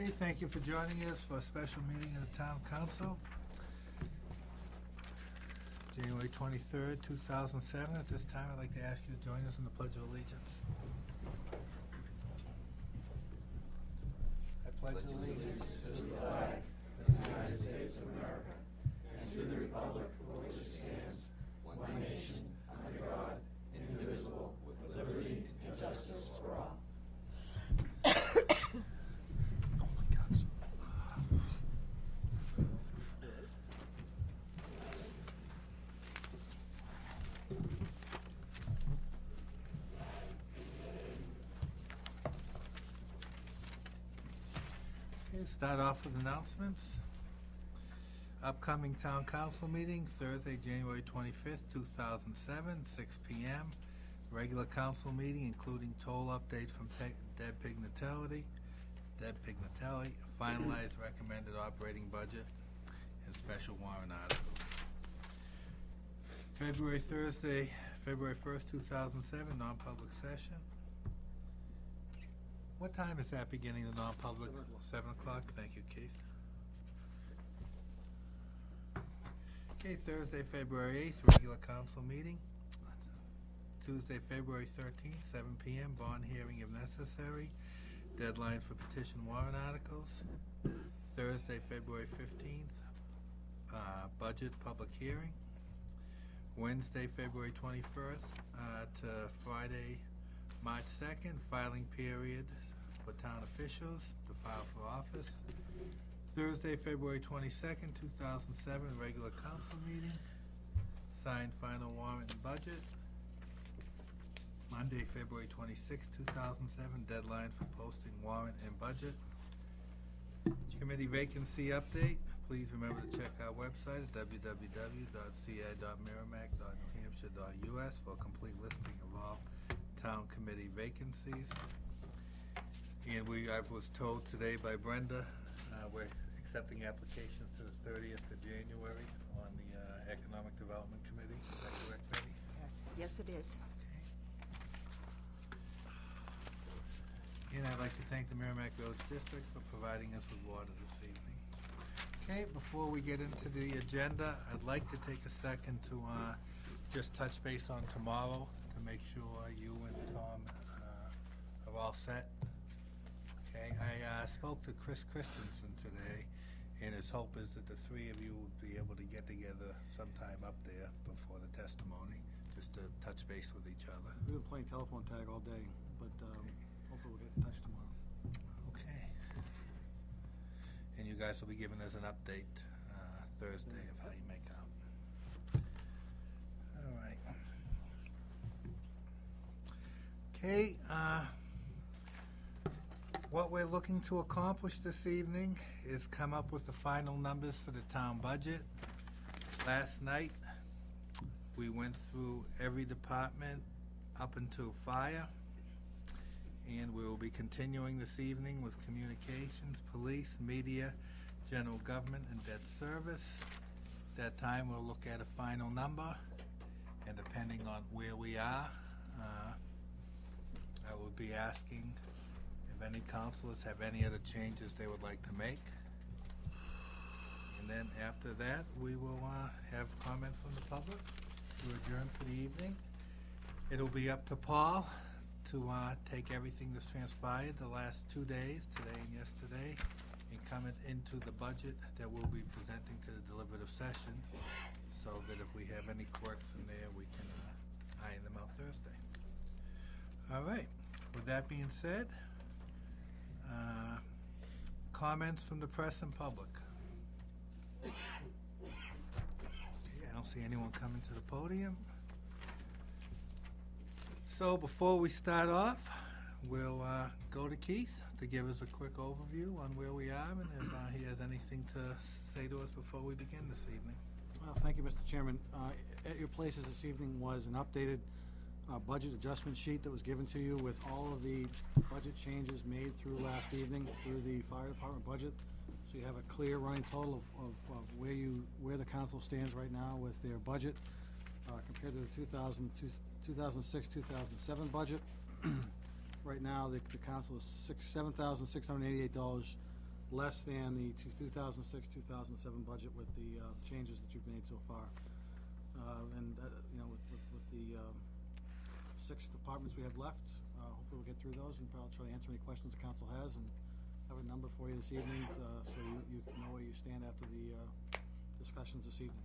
Okay, thank you for joining us for a special meeting of the Town Council. January 23rd, 2007. At this time, I'd like to ask you to join us in the Pledge of Allegiance. I pledge allegiance to the flag of the United States of America and to the republic for which it stands, one nation, under God, indivisible, with liberty and justice for all. Start off with announcements. Upcoming Town Council meeting, Thursday, January 25th, 2007, 6 p.m. Regular council meeting, including toll update from Dead Pig Natality, finalized recommended operating budget, and special warrant articles. Thursday, February 1st, 2007, non-public session. What time is that beginning, the non-public? 7 o'clock? Thank you, Keith. Okay, Thursday, February 8th, regular council meeting. Tuesday, February 13th, 7 p.m., bond hearing if necessary. Deadline for petition warrant articles. Thursday, February 15th, budget public hearing. Wednesday, February 21st to Friday, March 2nd, filing period for town officials to file for office. Thursday, February 22nd, 2007, regular council meeting. Signed final warrant and budget. Monday, February 26th, 2007, deadline for posting warrant and budget. Committee vacancy update. Please remember to check our website at www.ci.merrimack.newhampshire.us for a complete listing of all town committee vacancies. And I was told today by Brenda, we're accepting applications to the 30th of January on the Economic Development Committee. Is that correct, Betty? Yes, it is. Okay. And I'd like to thank the Merrimack Village District for providing us with water this evening. Okay, before we get into the agenda, I'd like to take a second to just touch base on tomorrow to make sure you and Tom are all set. Okay, I spoke to Chris Christensen today, and his hope is that the three of you will be able to get together sometime up there before the testimony, just to touch base with each other. We've been playing telephone tag all day, but hopefully we'll get in touch tomorrow. Okay. And you guys will be giving us an update Thursday of how you make out. All right. Okay. What we're looking to accomplish this evening is come up with the final numbers for the town budget. Last night, we went through every department up until fire, and we will be continuing this evening with communications, police, media, general government, and debt service. At that time, we'll look at a final number, and depending on where we are, I will be asking if any councilors have any other changes they would like to make. And then after that, we will have comment from the public to adjourn for the evening. It'll be up to Paul to take everything that's transpired the last 2 days, today and yesterday, and come it into the budget that we'll be presenting to the deliberative session, so that if we have any quirks in there, we can iron them out Thursday. All right, with that being said, comments from the press and public. Okay, I don't see anyone coming to the podium. So before we start off, we'll go to Keith to give us a quick overview on where we are, and if he has anything to say to us before we begin this evening. Well, thank you, Mr. Chairman. At your places this evening was an updated budget adjustment sheet that was given to you with all of the budget changes made through last evening through the fire department budget. So you have a clear running total of where the council stands right now with their budget compared to the 2006-2007 budget. Right now, the council is $7,688 less than the 2006-2007 budget with the changes that you've made so far. With the 6 departments we have left, hopefully we'll get through those, and I'll try to answer any questions the council has, and have a number for you this evening, so you know where you stand after the discussions this evening.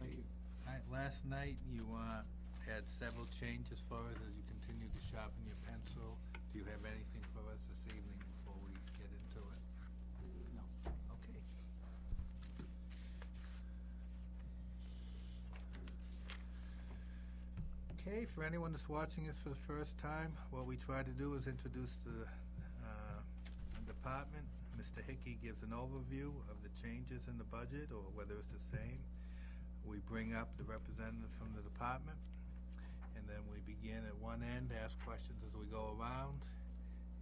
Thank you. All right, last night you had several changes for us as you continue to sharpen your pencil. Do you have anything for us this evening before we get into it? No. Okay. Okay, for anyone that's watching us for the first time, what we try to do is introduce the department. Mr. Hickey gives an overview of the changes in the budget, or whether it's the same. We bring up the representative from the department, and then we begin at one end, ask questions as we go around,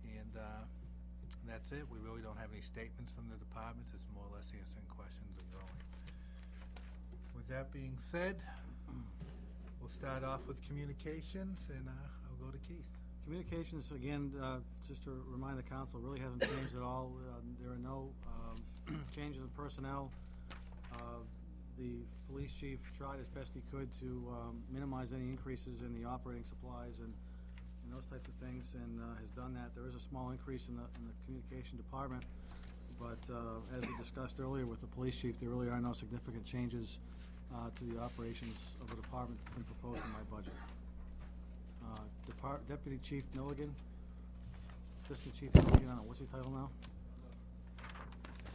and that's it. We really don't have any statements from the departments. It's more or less answering questions and going. With that being said, we'll start off with communications, and I'll go to Keith. Communications, again, just to remind the council, really hasn't changed at all. There are no changes in personnel. The police chief tried as best he could to minimize any increases in the operating supplies and those types of things, and has done that. There is a small increase in the communication department, but as we discussed earlier with the police chief, there really are no significant changes to the operations of the department that's been proposed in my budget. Deputy Chief Milligan, Assistant Chief Milligan, I don't know, what's his title now?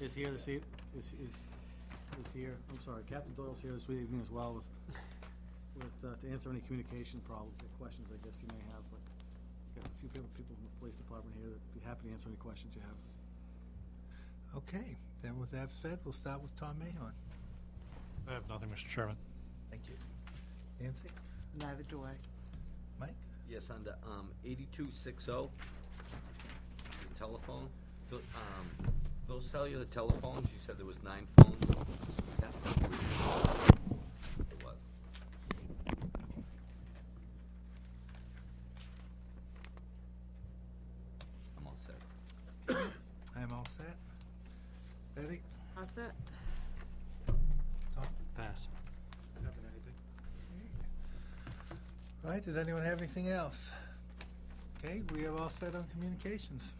Is here this evening. Is here. I'm sorry, Captain Doyle's here this evening as well with to answer any communication questions I guess you may have. But got a few people from the police department here that'd be happy to answer any questions you have. Okay, then with that said, we'll start with Tom Mahon. I have nothing, Mr. Chairman. Thank you. Nancy? Neither do I. Mike? Yes, under 8260, the telephone, those cellular telephones, you said there was 9 phones. That it was. I'm all set. I'm all set. Betty? All set? Tom? Pass. Nothing, anything? All right, does anyone have anything else? Okay, we are all set on communications.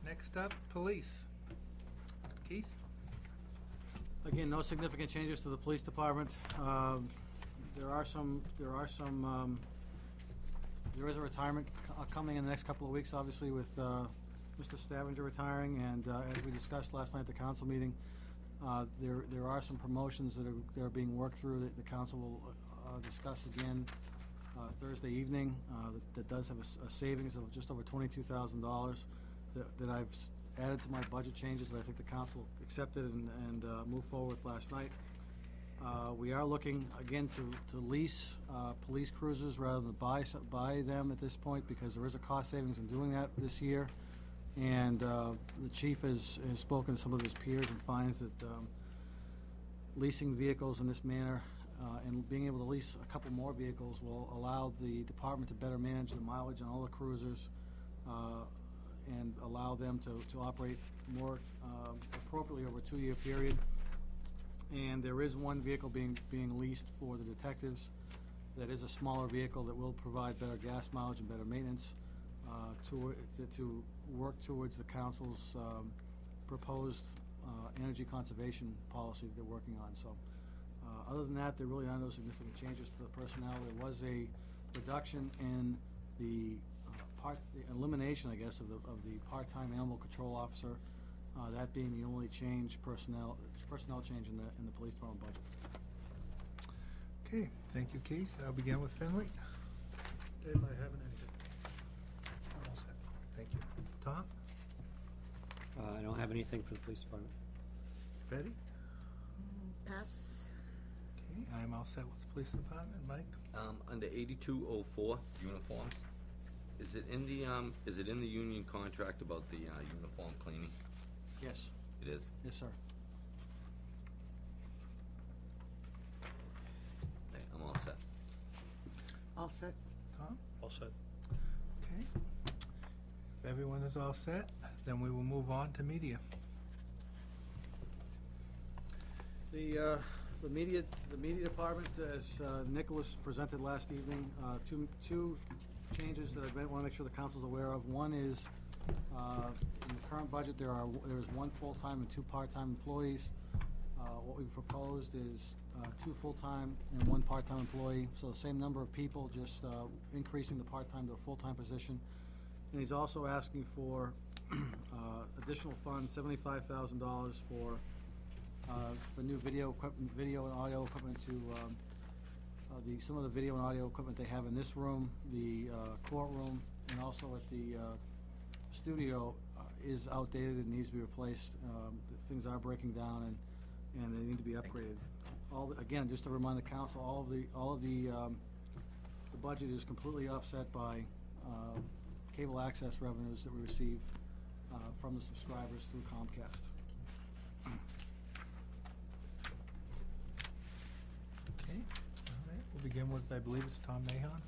Next up, police. Keith? Again, no significant changes to the police department. There is a retirement coming in the next couple of weeks, obviously, with Mr. Stavanger retiring, and as we discussed last night at the council meeting, there are some promotions that are being worked through that the council will discuss again Thursday evening. That does have a savings of just over $22,000 that I've added to my budget changes that I think the council accepted and moved forward with last night. We are looking again to lease police cruisers rather than buy them at this point, because there is a cost savings in doing that this year. And the chief has spoken to some of his peers and finds that leasing vehicles in this manner and being able to lease a couple more vehicles will allow the department to better manage the mileage on all the cruisers and allow them to operate more appropriately over a 2-year period. And there is one vehicle being leased for the detectives that is a smaller vehicle that will provide better gas mileage and better maintenance to work towards the council's proposed energy conservation policy that they're working on. So other than that, there really are no significant changes to the personnel. There was a reduction in the elimination, I guess, of the part-time animal control officer. That being the only personnel change in the police department budget. Okay, thank you, Keith. I'll begin with Finley. Dave, I haven't anything. I'm all set. Thank you. Tom? I don't have anything for the police department. Betty? Pass. Okay, I'm all set with the police department. Mike? Under 8204, uniforms, is it in the union contract about the uniform cleaning? Yes. It is. Yes, sir. Okay, I'm all set. All set. Tom? All set. Okay. If everyone is all set, Then we will move on to media. The media department, as Nicholas presented last evening, two changes that I want to make sure the council's aware of. One is, in the current budget, there is one full-time and two part-time employees. What we've proposed is two full-time and one part-time employee, so the same number of people, just increasing the part-time to a full-time position. And he's also asking for additional funds, $75,000 for new video equipment, video and audio equipment to some of the video and audio equipment they have in this room, the courtroom, and also at the studio is outdated and needs to be replaced. Things are breaking down and they need to be upgraded. Again, just to remind the council, all of the budget is completely offset by cable access revenues that we receive from the subscribers through Comcast. Okay, all right, we'll begin with, I believe it's Tom Mahon.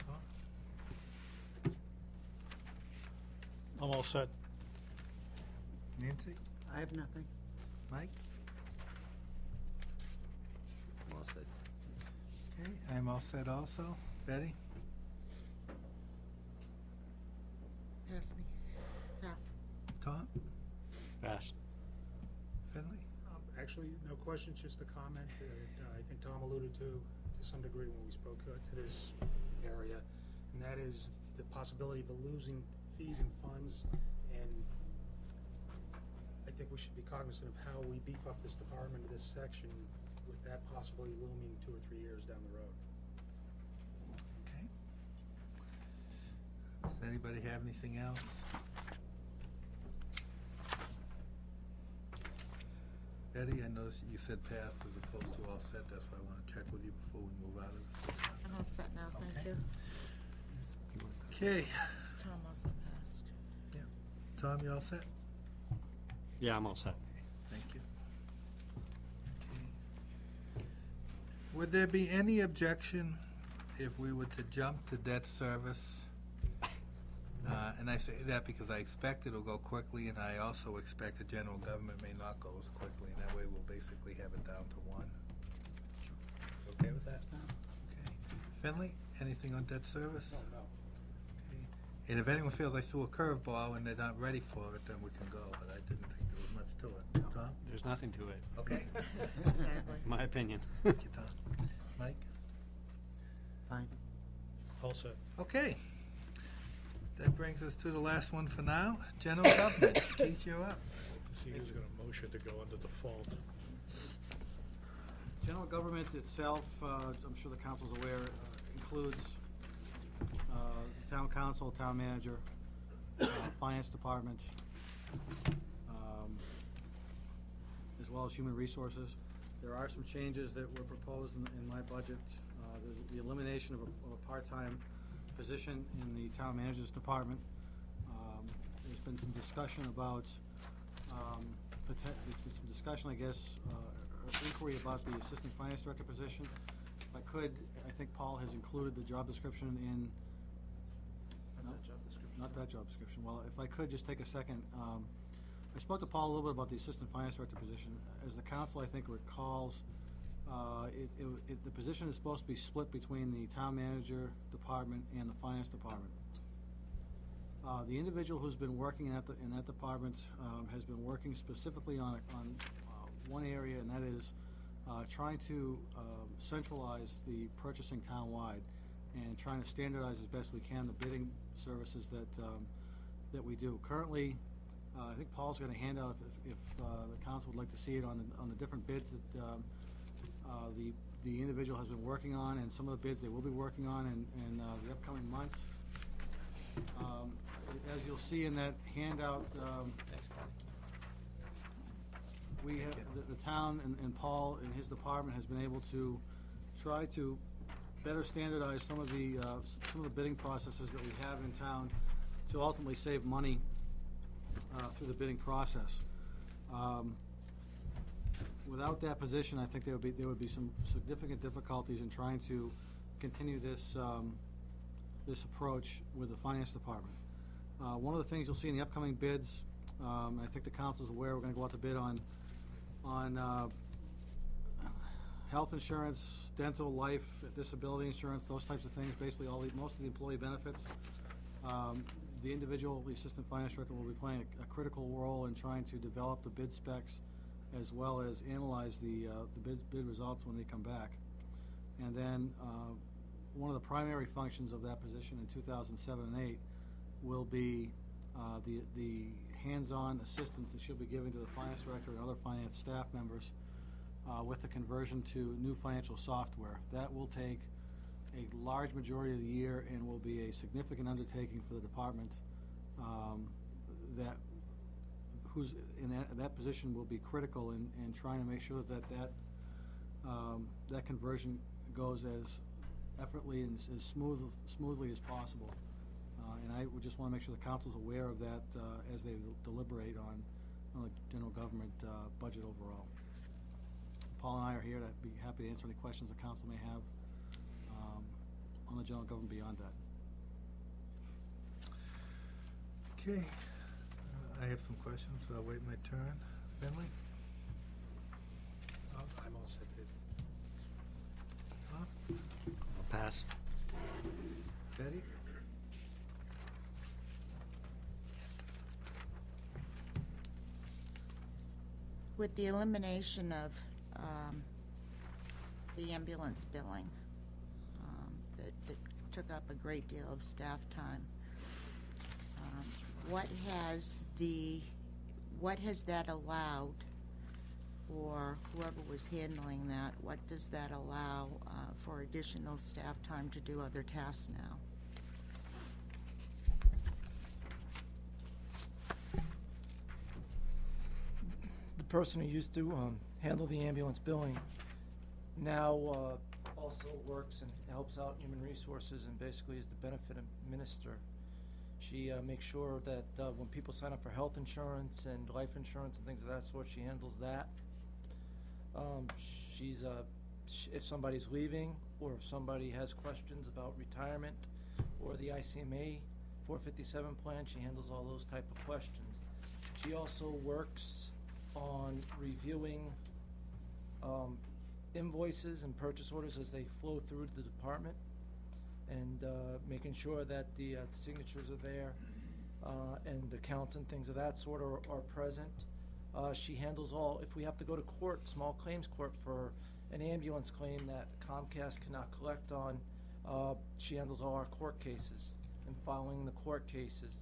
Tom? I'm all set. Nancy? I have nothing. Mike? I'm all set. Okay, I'm all set also. Betty? Pass me. Pass. Tom? Pass. Finley? Actually, no questions, just a comment that I think Tom alluded to some degree when we spoke to this area, and that is the possibility of losing fees and funds, and I think we should be cognizant of how we beef up this department, this section, with that possibly looming 2 or 3 years down the road. Okay. Does anybody have anything else? Betty, I noticed you said pass as opposed to all set. That's why I want to check with you before we move out of this. I'm all set now, thank Okay. you. Okay. Tom also passed. Yeah. Tom, you all set? Yeah, I'm all set. Thank you. Okay. Would there be any objection if we were to jump to debt service? And I say that because I expect it'll go quickly, and I also expect the general government may not go as quickly, and that way we'll basically have it down to one. Okay with that? No. Okay. Finley, anything on debt service? No. Okay. And if anyone feels I threw a curveball and they're not ready for it, then we can go, but I didn't think there was much to it. Tom? There's nothing to it, Okay. Exactly. in my opinion. Thank you, Tom. Mike? Fine. All set. Okay. That brings us to the last one for now. General government. Keith, you're up. See who's going to motion to go under default. General government itself, I'm sure the council's aware, includes town council, town manager, finance department, as well as human resources. There are some changes that were proposed in my budget. The elimination of a part-time position in the town manager's department. There's been some discussion about, there's been some discussion, I guess, or inquiry about the assistant finance director position. If I could, I think Paul has included the job description in. Not that job description. Not that job description. Well, if I could just take a second. I spoke to Paul a little bit about the assistant finance director position. As the council, I think, recalls, the position is supposed to be split between the town manager department and the finance department. The individual who's been working in that department has been working specifically on one area, and that is trying to centralize the purchasing town-wide and trying to standardize as best we can the bidding services that we do. Currently, I think Paul's going to hand out, if the council would like to see it, on the different bids that the individual has been working on, and some of the bids they will be working on in the upcoming months. As you'll see in that handout, we have the town and Paul and his department has been able to try to better standardize some of the bidding processes that we have in town to ultimately save money through the bidding process. Without that position, I think there would be some significant difficulties in trying to continue this approach with the finance department. One of the things you'll see in the upcoming bids, I think the council's aware, we're gonna go out to bid on health insurance, dental, life, disability insurance, those types of things, basically most of the employee benefits. The individual, the assistant finance director, will be playing a critical role in trying to develop the bid specs as well as analyze the bid results when they come back. And then one of the primary functions of that position in 2007 and 8 will be the hands-on assistance that she'll be giving to the finance director and other finance staff members with the conversion to new financial software. That will take a large majority of the year and will be a significant undertaking for the department that who's in that position will be critical in trying to make sure that that conversion goes as effortlessly and as smoothly as possible. And I would just want to make sure the council's aware of that as they deliberate on the general government budget overall. Paul and I are here to be happy to answer any questions the council may have on the general government beyond that. Okay, I have some questions, so I'll wait my turn. Finley? I'm all set, Dave. Huh? I'll pass. Betty? With the elimination of the ambulance billing, that took up a great deal of staff time, what has that allowed for whoever was handling that? What does that allow for additional staff time to do other tasks now? The person who used to handle the ambulance billing now also works and helps out Human Resources and basically is the benefit administrator. She makes sure that when people sign up for health insurance and life insurance and things of that sort, she handles that. If somebody's leaving or if somebody has questions about retirement or the ICMA 457 plan, she handles all those type of questions. She also works on reviewing invoices and purchase orders as they flow through the department, and making sure that the signatures are there and the counts and things of that sort are present. She handles all, if we have to go to court, small claims court for an ambulance claim that Comcast cannot collect on, she handles all our court cases and filing the court cases.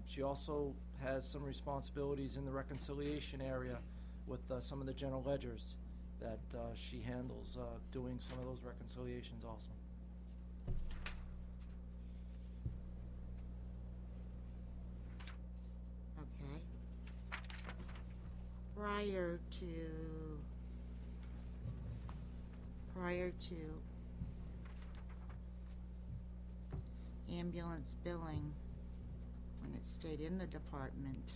She also has some responsibilities in the reconciliation area with some of the general ledgers that she handles, doing some of those reconciliations also. Okay. Prior to ambulance billing, when it stayed in the department,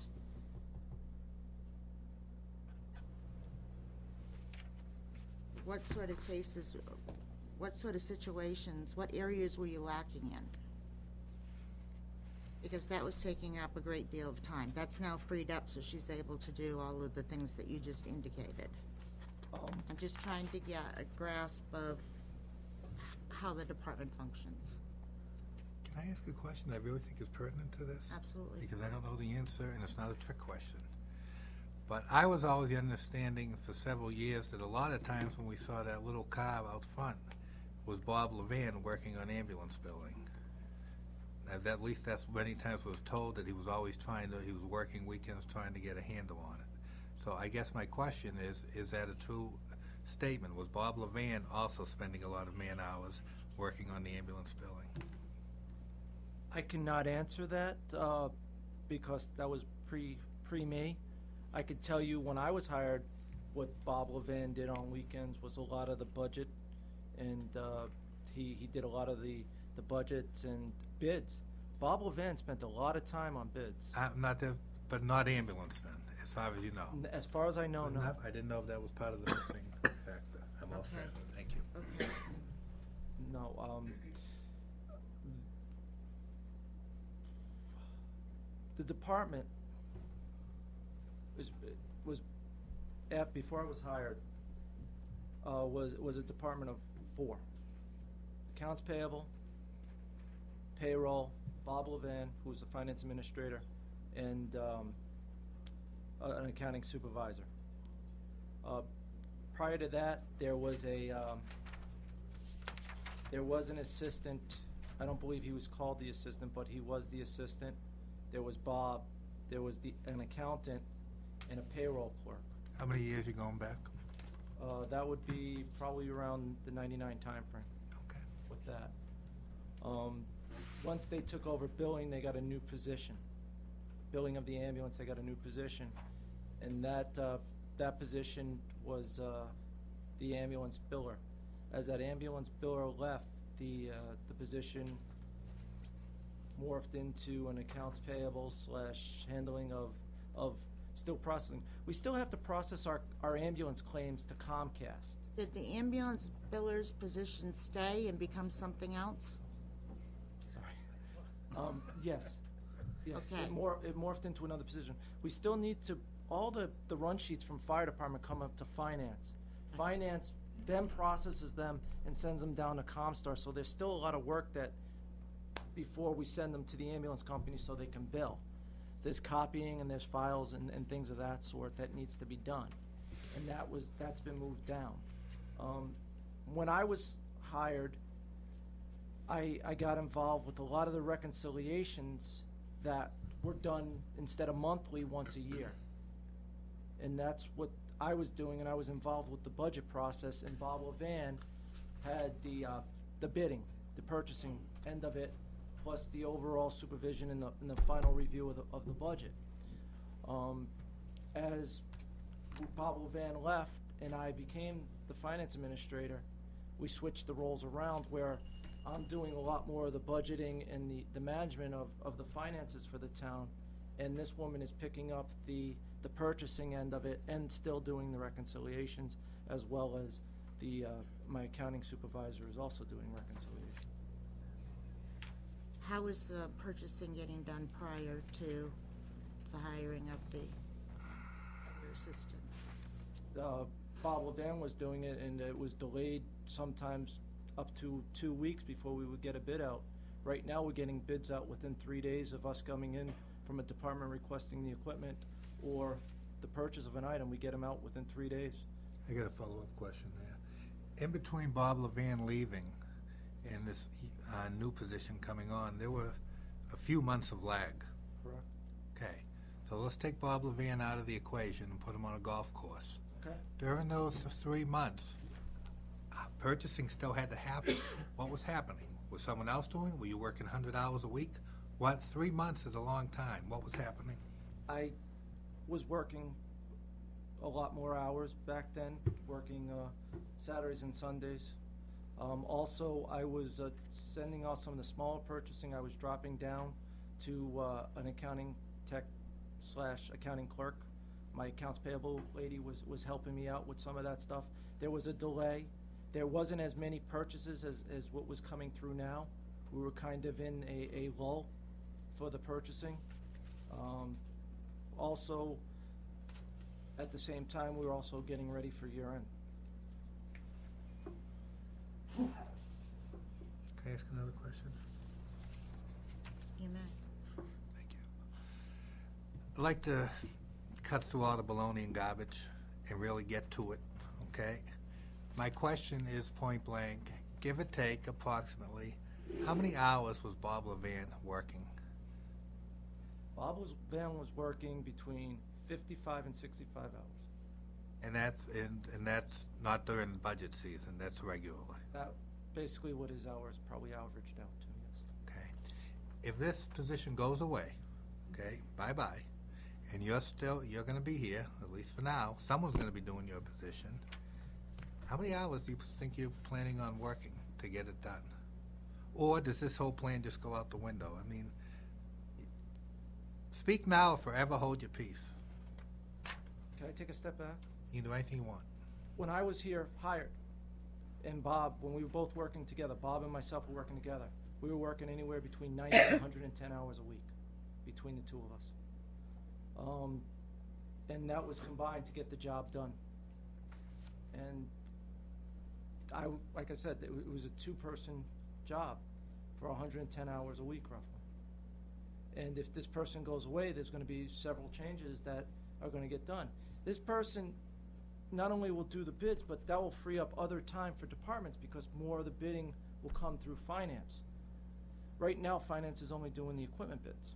what sort of cases, what sort of situations, what areas were you lacking in? Because that was taking up a great deal of time. That's now freed up, so she's able to do all of the things that you just indicated. I'm just trying to get a grasp of how the department functions. Can I ask a question I really think is pertinent to this? Absolutely. Because I don't know the answer, and it's not a trick question. But I was always the understanding for several years that a lot of times when we saw that little car out front was Bob Levan working on ambulance billing. At least that's many times was told that he was always he was working weekends trying to get a handle on it. So I guess my question is that a true statement? Was Bob Levan also spending a lot of man hours working on the ambulance billing? I cannot answer that because that was pre-me. I could tell you when I was hired, what Bob Levan did on weekends was a lot of the budget, and he did a lot of the budgets and bids. Bob Levan spent a lot of time on bids. But not ambulance then, as far as you know. As far as I know, no. I didn't know if that was part of the missing factor. I'm all set. Thank you. Okay. No. the department was before I was hired, was a department of 4. Accounts payable, payroll, Bob Levan, who was the finance administrator, and an accounting supervisor. Prior to that, there was an assistant. I don't believe he was called the assistant, but he was the assistant. There was Bob. There was an accountant and a payroll clerk. How many years you going back? That would be probably around the 99 timeframe. Okay. With that. Once they took over billing, they got a new position. Billing of the ambulance, they got a new position. And that position was the ambulance biller. As that ambulance biller left, the position morphed into an accounts payable / handling of still processing. We still have to process our ambulance claims to Comcast. Did the ambulance biller's position stay and become something else? Sorry. Yes. Yes. Okay. It morphed into another position. We still need to, all the run sheets from fire department come up to finance. Finance then processes them and sends them down to Comstar, so there's still a lot of work that before we send them to the ambulance company so they can bill. There's copying and there's files and things of that sort that needs to be done. And that's been moved down. When I was hired, I got involved with a lot of the reconciliations that were done instead of monthly, once a year. And that's what I was doing, and I was involved with the budget process, and Bob Levan had the bidding, the purchasing end of it, plus the overall supervision and the final review of the budget. As Bob Levan left and I became the finance administrator, we switched the roles around where I'm doing a lot more of the budgeting and the management of the finances for the town, and this woman is picking up the purchasing end of it and still doing the reconciliations, as well as my accounting supervisor is also doing reconciliation. How is the purchasing getting done prior to the hiring of your assistant? Bob Levan was doing it, and it was delayed sometimes up to 2 weeks before we would get a bid out. Right now, we're getting bids out within 3 days of us coming in from a department requesting the equipment or the purchase of an item. We get them out within 3 days. I got a follow-up question there. In between Bob Levan leaving and this new position coming on, there were a few months of lag. Correct. Okay, so let's take Bob Levan out of the equation and put him on a golf course. Okay. During those 3 months, purchasing still had to happen. What was happening? Was someone else doing it? Were you working 100 hours a week? 3 months is a long time. What was happening? I was working a lot more hours back then, working Saturdays and Sundays. Also, I was sending off some of the smaller purchasing. I was dropping down to an accounting tech / accounting clerk. My accounts payable lady was helping me out with some of that stuff. There was a delay. There wasn't as many purchases as what was coming through now. We were kind of in a lull for the purchasing. Also, at the same time, we were also getting ready for year end. Can I ask another question? You may. Thank you. I'd like to cut through all the baloney and garbage and really get to it, okay? My question is point blank, give or take approximately, how many hours was Bob Levan working? Bob Levan was working between 55 and 65 hours. And that's not during the budget season, that's regularly. That basically what his hours probably averaged out to, yes. Okay. If this position goes away, okay, bye-bye, and you're gonna be here, at least for now, someone's gonna be doing your position, how many hours do you think you're planning on working to get it done? Or does this whole plan just go out the window? I mean, speak now or forever hold your peace. Can I take a step back? You can do anything you want. When I was here hired, and Bob, when we were both working together, Bob and myself were working together, we were working anywhere between 90 and 110 hours a week. between the two of us. And that was combined to get the job done. And like I said, it was a two-person job for 110 hours a week, roughly. And if this person goes away, there's going to be several changes that are going to get done. This person not only will do the bids, but that will free up other time for departments because more of the bidding will come through finance. Right now, finance is only doing the equipment bids.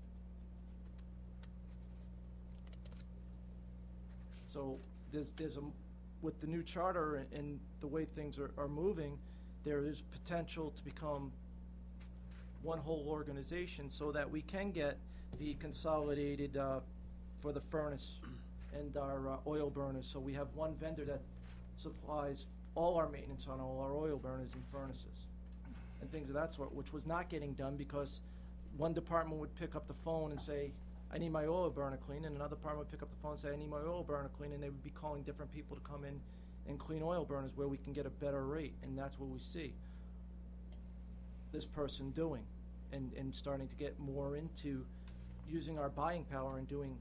So with the new charter and the way things are moving, there is potential to become one whole organization so that we can get the consolidated for the furnace and our oil burners. So we have one vendor that supplies all our maintenance on all our oil burners and furnaces and things of that sort, which was not getting done because one department would pick up the phone and say, I need my oil burner cleaned, and another department would pick up the phone and say, I need my oil burner cleaned, and they would be calling different people to come in and clean oil burners where we can get a better rate, and that's what we see this person doing and starting to get more into using our buying power and doing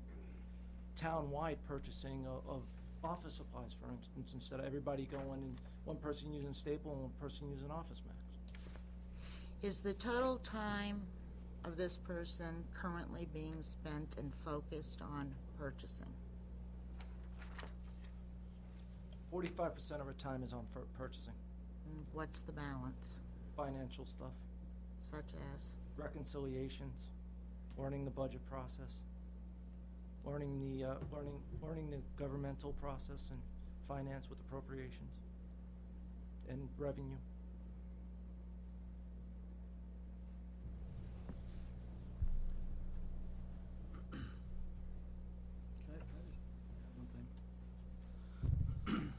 town-wide purchasing of office supplies, for instance, instead of everybody going and one person using Staple and one person using Office Max. Is the total time of this person currently being spent and focused on purchasing? 45% of her time is on purchasing. And what's the balance? Financial stuff, Such as? reconciliations, learning the budget process, learning the governmental process and finance with appropriations and revenue.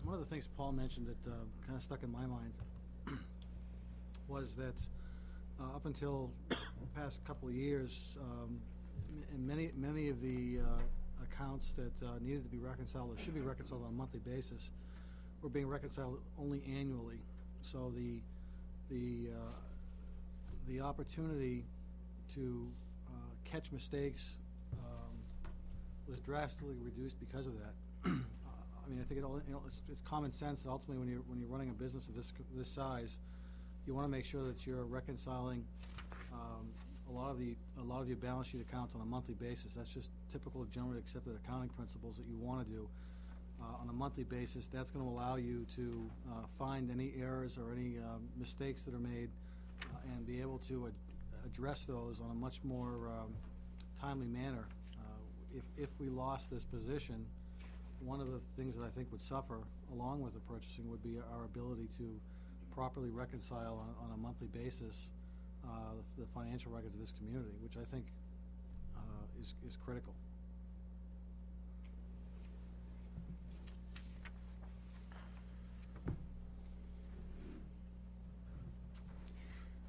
One of the things Paul mentioned that kind of stuck in my mind was that up until the past couple of years, in many of the accounts that needed to be reconciled or should be reconciled on a monthly basis were being reconciled only annually. So the opportunity to catch mistakes was drastically reduced because of that. I mean, I think it's common sense that ultimately when you're running a business of this size, you want to make sure that you're reconciling a lot of your balance sheet accounts on a monthly basis. That's just typical of generally accepted accounting principles that you want to do on a monthly basis. That's going to allow you to find any errors or any mistakes that are made and be able to address those on a much more timely manner. If we lost this position, one of the things that I think would suffer along with the purchasing would be our ability to properly reconcile on a monthly basis the financial records of this community, which I think is critical.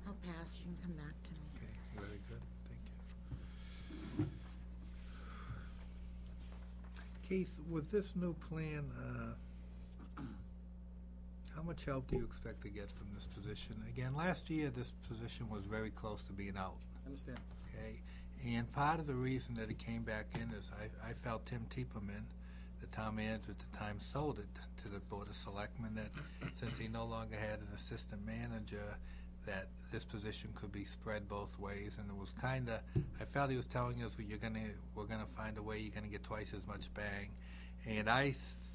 I'll pass. You can come back to me. Okay, very good. Thank you. Keith, with this new plan, how much help do you expect to get from this position? Again, last year this position was very close to being out. I understand. Okay, and part of the reason that it came back in is I felt Tim Tieperman, the town manager at the time, sold it to the Board of Selectmen that since he no longer had an assistant manager, that this position could be spread both ways, and it was kind of, I felt he was telling us, we're gonna find a way you're gonna get twice as much bang. And I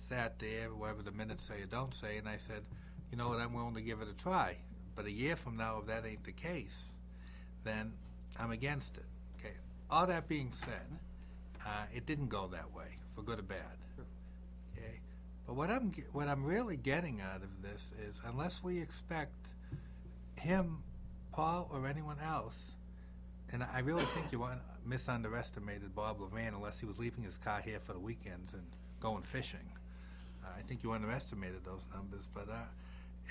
sat there, whatever the minutes say or don't say, and I said, you know what, I'm willing to give it a try. But a year from now, if that ain't the case, then I'm against it. Okay. All that being said, it didn't go that way, for good or bad. Sure. Okay. But what I'm really getting out of this is, unless we expect him, Paul, or anyone else, and I really think you misunderestimated Bob Levan unless he was leaving his car here for the weekends and going fishing. I think you underestimated those numbers, but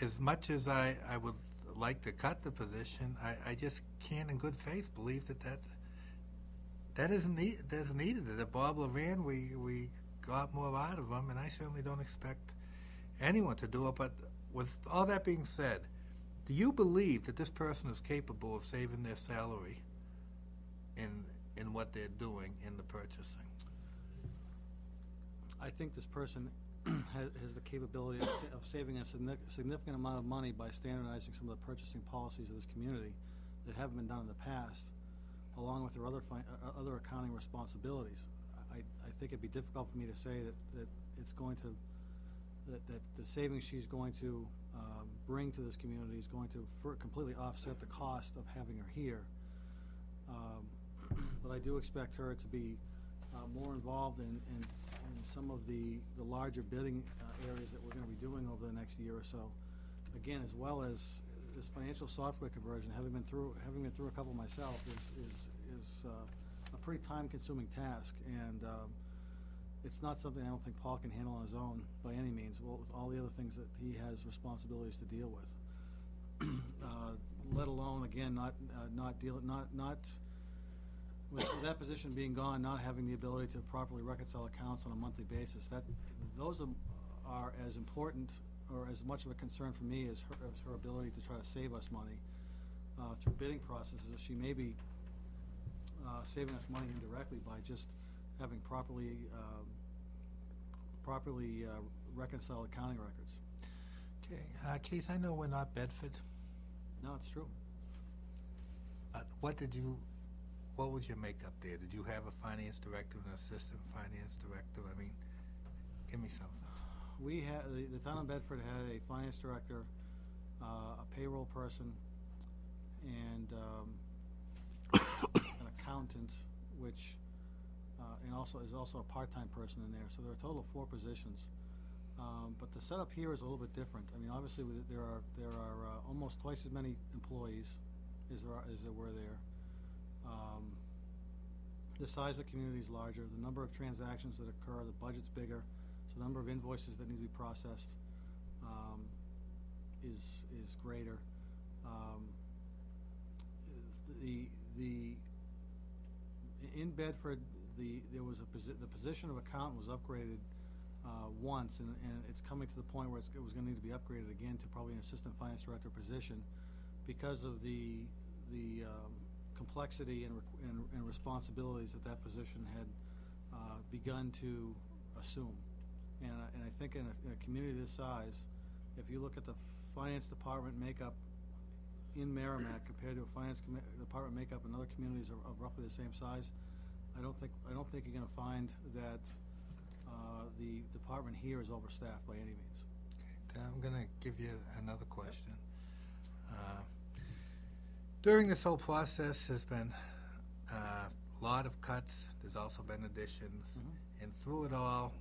as much as I would like to cut the position, I just can't in good faith believe that isn't needed. That Bob Levan, we got more out of him, and I certainly don't expect anyone to do it. But with all that being said, do you believe that this person is capable of saving their salary in in what they're doing in the purchasing? I think this person has the capability of saving a significant amount of money by standardizing some of the purchasing policies of this community that haven't been done in the past, along with their other accounting responsibilities. I think it'd be difficult for me to say that it's going to, that the savings she's going to bring to this community is going to completely offset the cost of having her here. But I do expect her to be more involved in some of the larger bidding areas that we're going to be doing over the next year or so. Again, as well as this financial software conversion, having been through a couple myself, is a pretty time-consuming task, and it's not something I don't think Paul can handle on his own by any means. Well, with all the other things that he has responsibilities to deal with, let alone again with that position being gone, not having the ability to properly reconcile accounts on a monthly basis. Those are as important or as much of a concern for me as her ability to try to save us money through bidding processes. She may be saving us money indirectly by just having properly reconciled accounting records. Okay, Keith, I know we're not Bedford, No, it's true. but what was your makeup there? Did you have a finance director and an assistant finance director? I mean, give me something. We had the town of Bedford had a finance director, a payroll person, and an accountant, which and also is also a part-time person in there. So there are a total of 4 positions. But the setup here is a little bit different. I mean, obviously there are almost twice as many employees as there were there. The size of the community is larger. The number of transactions that occur, the budget's bigger. So the number of invoices that need to be processed is greater. In Bedford, the position of accountant was upgraded once, and it's coming to the point where it was going to need to be upgraded again to probably an assistant finance director position because of the complexity and responsibilities that position had begun to assume. And I think in a community this size, if you look at the finance department makeup in Merrimack compared to a finance department makeup in other communities of roughly the same size, I don't think you're going to find that the department here is overstaffed by any means. Okay, I'm going to give you another question. During this whole process, there's been a lot of cuts. There's also been additions. And through it all,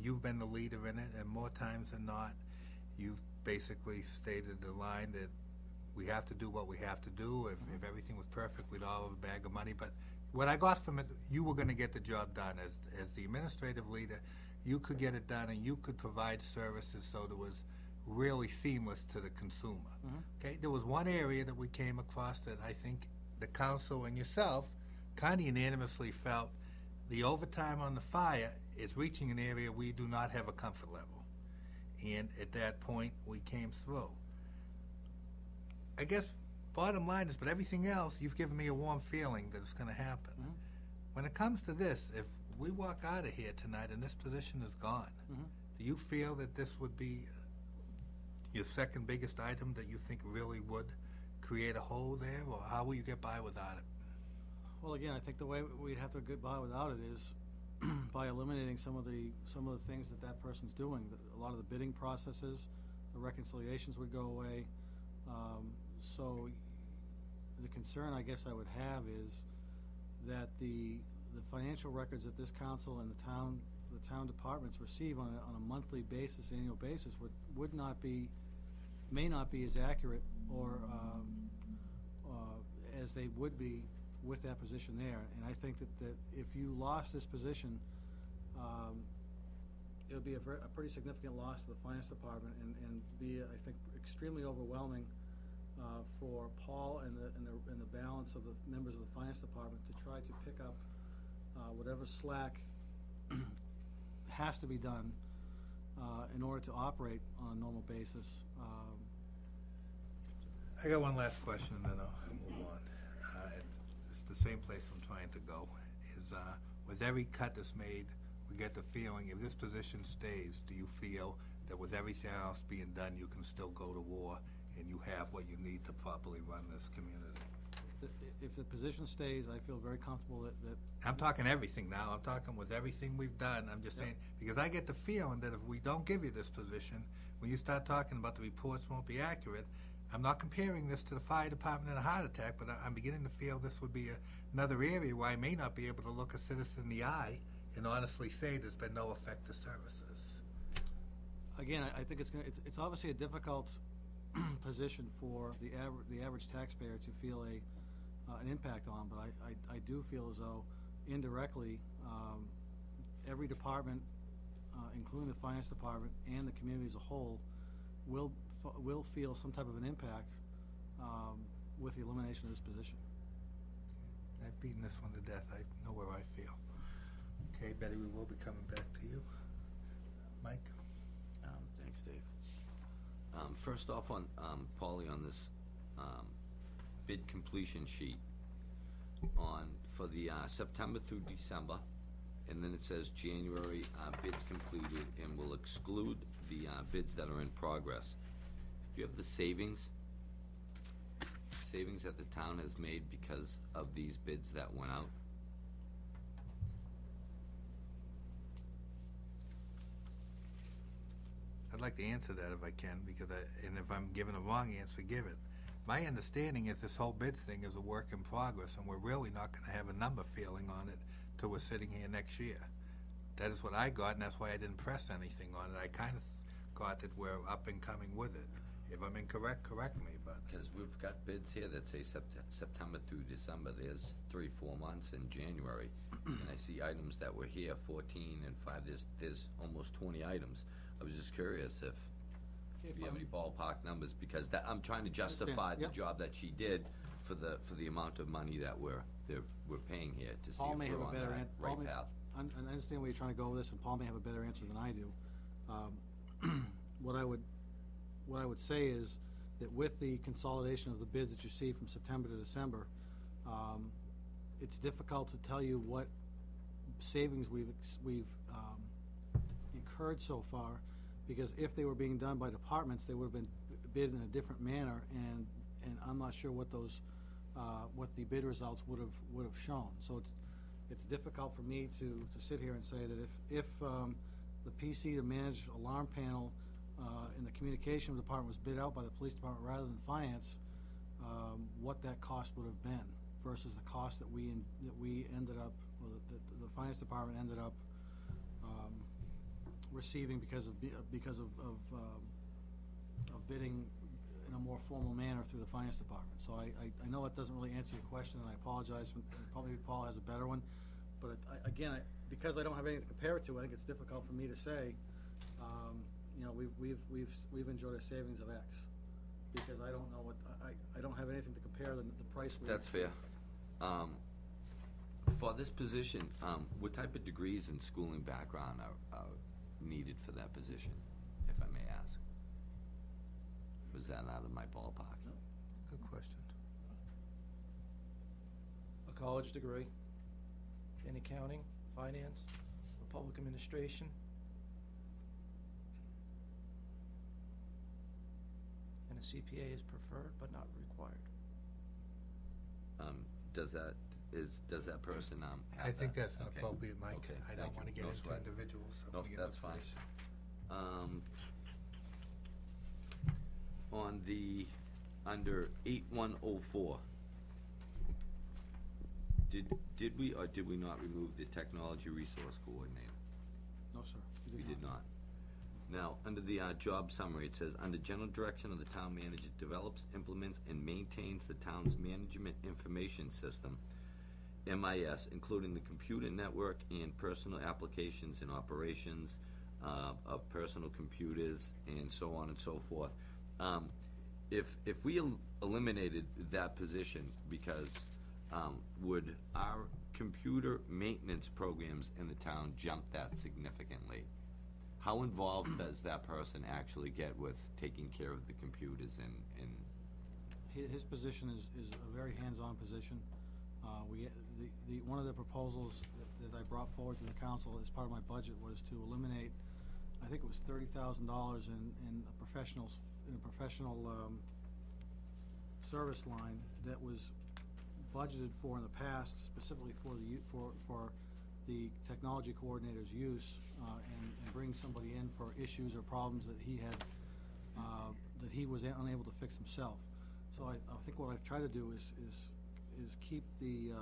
you've been the leader in it, and more times than not, you've basically stated the line that we have to do what we have to do. If everything was perfect, we'd all have a bag of money. But what I got from it, you were going to get the job done. As the administrative leader, you could get it done, and you could provide services so that it was really seamless to the consumer. Okay, there was one area that we came across that I think the council and yourself kind of unanimously felt the overtime on the fire is reaching an area we do not have a comfort level. And at that point, we came through. I guess bottom line is, but everything else, you've given me a warm feeling that it's going to happen. When it comes to this, if we walk out of here tonight and this position is gone, do you feel that this would be your second biggest item that you think really would create a hole there, or how will you get by without it? Well, again, I think the way we'd have to get by without it is by eliminating some of the things that person's doing. A lot of the bidding processes, the reconciliations would go away. So the concern I guess I would have is that the financial records that this council and the town departments receive on a monthly basis, annual basis, may not be as accurate or as they would be with that position there. And I think that if you lost this position, it would be a pretty significant loss to the finance department and be, I think, extremely overwhelming for Paul and the balance of the members of the finance department to try to pick up whatever slack has to be done in order to operate on a normal basis. I got one last question, and then I'll move on. It's the same place I'm trying to go, is with every cut that's made, we get the feeling, if this position stays, do you feel that with everything else being done, you can still go to war and you have what you need to properly run this community? If the position stays, I feel very comfortable that I'm talking everything now. I'm talking with everything we've done. I'm just saying, because I get the feeling that if we don't give you this position, when you start talking about the reports won't be accurate, I'm not comparing this to the fire department and a heart attack, but I'm beginning to feel this would be another area where I may not be able to look a citizen in the eye and honestly say there's been no effective services. again, I think it's obviously a difficult position for the average taxpayer to feel an impact on, but I do feel as though indirectly, every department, including the finance department and the community as a whole, will feel some type of an impact with the elimination of this position. I've beaten this one to death. I know where I feel. Okay, Betty, we will be coming back to you. Mike? Thanks, Dave. First off, on Paulie, on this bid completion sheet for the September through December, and then it says January bids completed, and will exclude the bids that are in progress. Do you have the savings that the town has made because of these bids that went out? I'd like to answer that if I can, because and if I'm giving a wrong answer, give it. My understanding is this whole bid thing is a work in progress, and we're really not going to have a number feeling on it till we're sitting here next year. That is what I got, and that's why I didn't press anything on it. I kind of got that we're up and coming with it. If I'm incorrect, correct me, but... Because we've got bids here that say September through December. There's 3-4 months in January. And I see items that were here, 14 and 5. There's almost 20 items. I was just curious if you have any ballpark numbers, because I'm trying to justify the job that she did for the amount of money that we're paying here to see if we're on that right path. I understand where you're trying to go with this, and Paul may have a better answer than I do. What I would say is that with the consolidation of the bids that you see from September to December, it's difficult to tell you what savings we've incurred so far, because if they were being done by departments, they would have been bid in a different manner, and I'm not sure what those what the bid results would have shown. So it's difficult for me to sit here and say that if the PC to manage alarm panel in the communication department was bid out by the police department rather than finance, what that cost would have been versus the cost that we ended up, or the finance department ended up receiving because of bidding in a more formal manner through the finance department. So I know that doesn't really answer your question, and I apologize. Probably Paul has a better one, but because I don't have anything to compare it to, I think it's difficult for me to say. You know, we've enjoyed a savings of X, because I don't know what I don't have anything to compare the price. That's fair. For this position, what type of degrees and schooling background are needed for that position, if I may ask? Was that out of my ballpark? No. Good question. A college degree in accounting, finance, or public administration. And a CPA is preferred but not required. Does that person have I think that? that's an Okay. appropriate, Mike. Okay, I thank don't you. want to get No into sweat. individuals. So No, we get that's fine. information. On the, under 8104, did we or did we not remove the technology resource coordinator? No, sir. We did not. Now, under the job summary, it says, under general direction of the town manager, develops, implements, and maintains the town's management information system, MIS, including the computer network and personal applications and operations of personal computers, and so on and so forth. If we eliminated that position, because would our computer maintenance programs in the town jump that significantly? How involved does that person actually get with taking care of the computers and His position is a very hands-on position. One of the proposals that I brought forward to the council as part of my budget was to eliminate, I think it was $30,000 in a professional service line that was budgeted for in the past, specifically for the technology coordinator's use, and bring somebody in for issues or problems that he had, that he was unable to fix himself. So I think what I've tried to do is keep the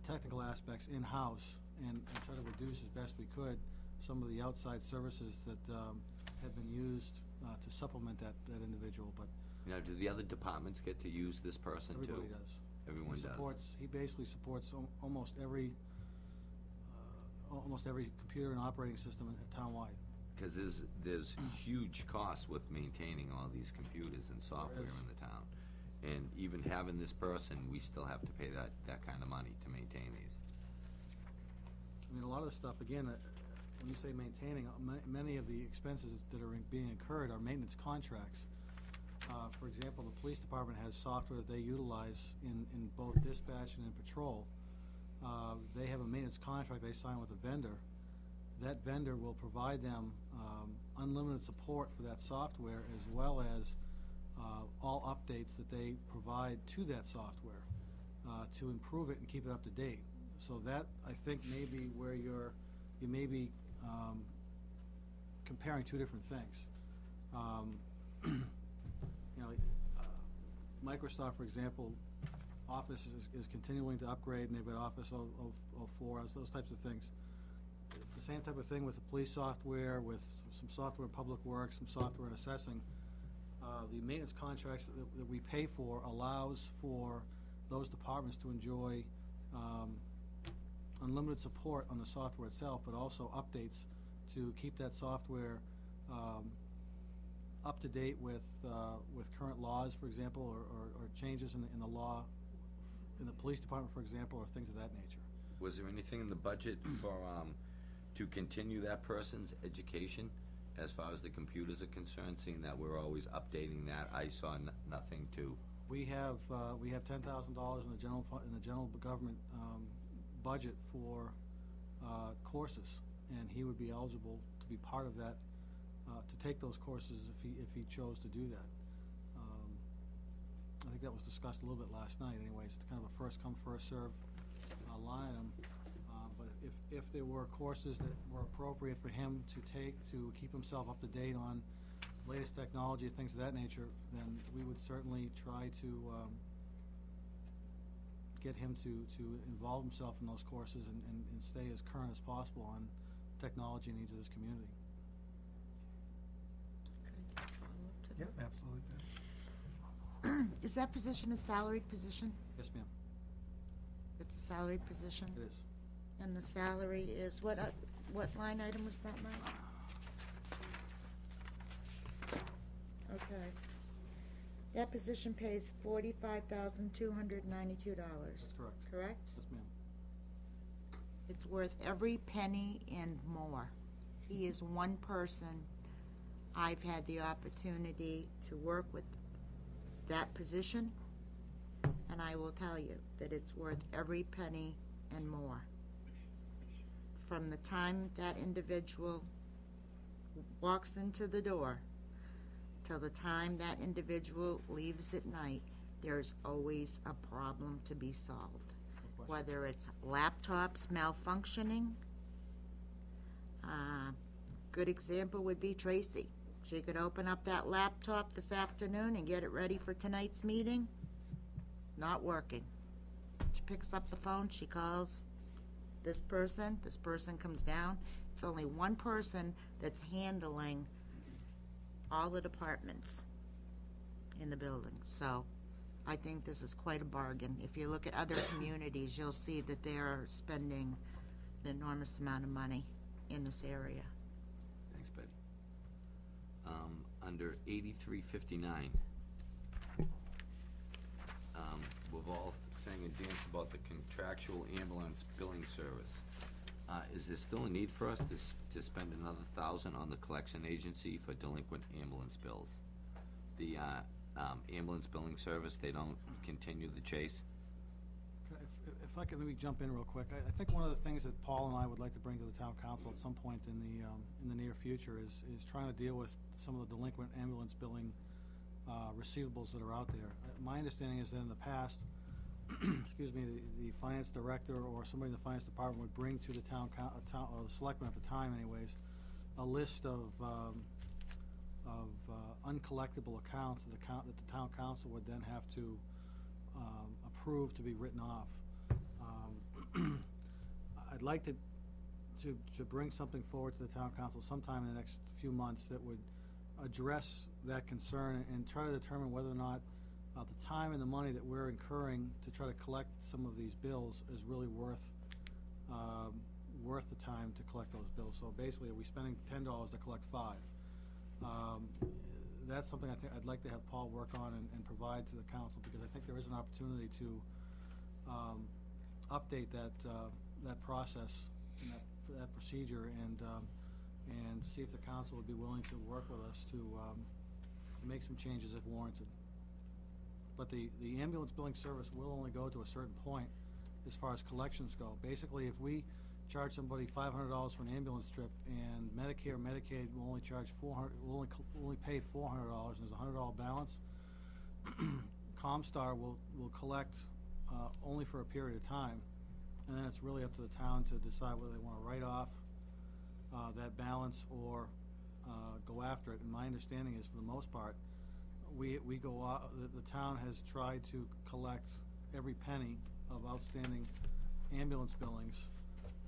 technical aspects in-house and try to reduce as best we could some of the outside services that had been used to supplement that individual. But Now, do the other departments get to use this person too? everybody does. Everyone does. He basically supports almost every computer and operating system town-wide. Because there's huge costs with maintaining all these computers and software in the town. And even having this person, we still have to pay that kind of money to maintain these. I mean, a lot of the stuff, again, when you say maintaining, many of the expenses that are being incurred are maintenance contracts. For example, the police department has software that they utilize in both dispatch and in patrol. They have a maintenance contract they sign with a vendor. That vendor will provide them unlimited support for that software, as well as all updates that they provide to that software to improve it and keep it up to date. So that, I think, may be where you may be comparing two different things. Microsoft, for example, Office is continuing to upgrade, and they've got Office 04, those types of things. It's the same type of thing with the police software, with some software in public works, some software in assessing. The maintenance contracts that we pay for allows for those departments to enjoy unlimited support on the software itself, but also updates to keep that software up to date with current laws, for example, or changes in the law in the police department, for example, or things of that nature. Was there anything in the budget for to continue that person's education as far as the computers are concerned, seeing that we're always updating that? I saw nothing to. We have $10,000 in the general government budget for courses, and he would be eligible to be part of that, to take those courses if he chose to do that. I think that was discussed a little bit last night. Anyways, it's kind of a first come first serve line item. But if there were courses that were appropriate for him to take to keep himself up to date on latest technology, things of that nature, then we would certainly try to get him to involve himself in those courses and stay as current as possible on technology needs of this community. Yep, absolutely. Is that position a salaried position? Yes, ma'am. It's a salaried position? It is. And the salary is, what line item was that, Mike? Okay. That position pays $45,292. That's correct. Correct? Yes, ma'am. It's worth every penny and more. He is one person. I've had the opportunity to work with that position, and I will tell you that it's worth every penny and more. From the time that individual walks into the door till the time that individual leaves at night, there's always a problem to be solved. Whether it's laptops malfunctioning, good example would be Tracy. She could open up that laptop this afternoon and get it ready for tonight's meeting. Not working. She picks up the phone, she calls this person comes down. It's only one person that's handling all the departments in the building. So I think this is quite a bargain. If you look at other communities, you'll see that they're spending an enormous amount of money in this area. Thanks, Betty. Under 8359, we've all sang and danced about the contractual ambulance billing service. Is there still a need for us to spend another $1,000 on the collection agency for delinquent ambulance bills? The ambulance billing service, they don't continue the chase? If I could maybe jump in real quick, I think one of the things that Paul and I would like to bring to the town council at some point in the near future is trying to deal with some of the delinquent ambulance billing receivables that are out there. My understanding is that in the past, excuse me, the finance director or somebody in the finance department would bring to the town or the selectmen at the time, anyways, a list of uncollectible accounts that the town council would then have to approve to be written off. I'd like to bring something forward to the town council sometime in the next few months that would address that concern and try to determine whether or not the time and the money that we're incurring to try to collect some of these bills is really worth the time to collect those bills. So basically, are we spending $10 to collect 5? That's something I think I'd like to have Paul work on and provide to the council, because I think there is an opportunity to update that process and that procedure and see if the council would be willing to work with us to make some changes if warranted. But the ambulance billing service will only go to a certain point as far as collections go. Basically, if we charge somebody $500 for an ambulance trip and Medicare, Medicaid will only charge will only pay $400 and there's a $100 balance, Comstar will collect only for a period of time, and then it's really up to the town to decide whether they want to write off that balance or go after it. And my understanding is, for the most part, we go out, the town has tried to collect every penny of outstanding ambulance billings,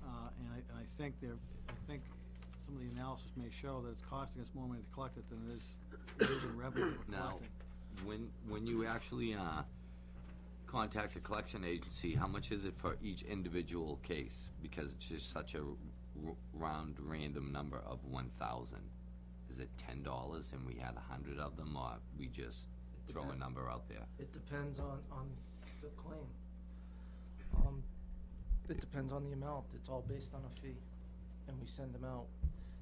and I think some of the analysis may show that it's costing us more money to collect it than it is in revenue we're Now, collecting. when you actually contact a collection agency, how much is it for each individual case? Because it's just such a round random number of 1,000. Is it $10 and we had 100 of them, or we just throw a number out there? It depends on the claim. It depends on the amount. It's all based on a fee, and we send them out.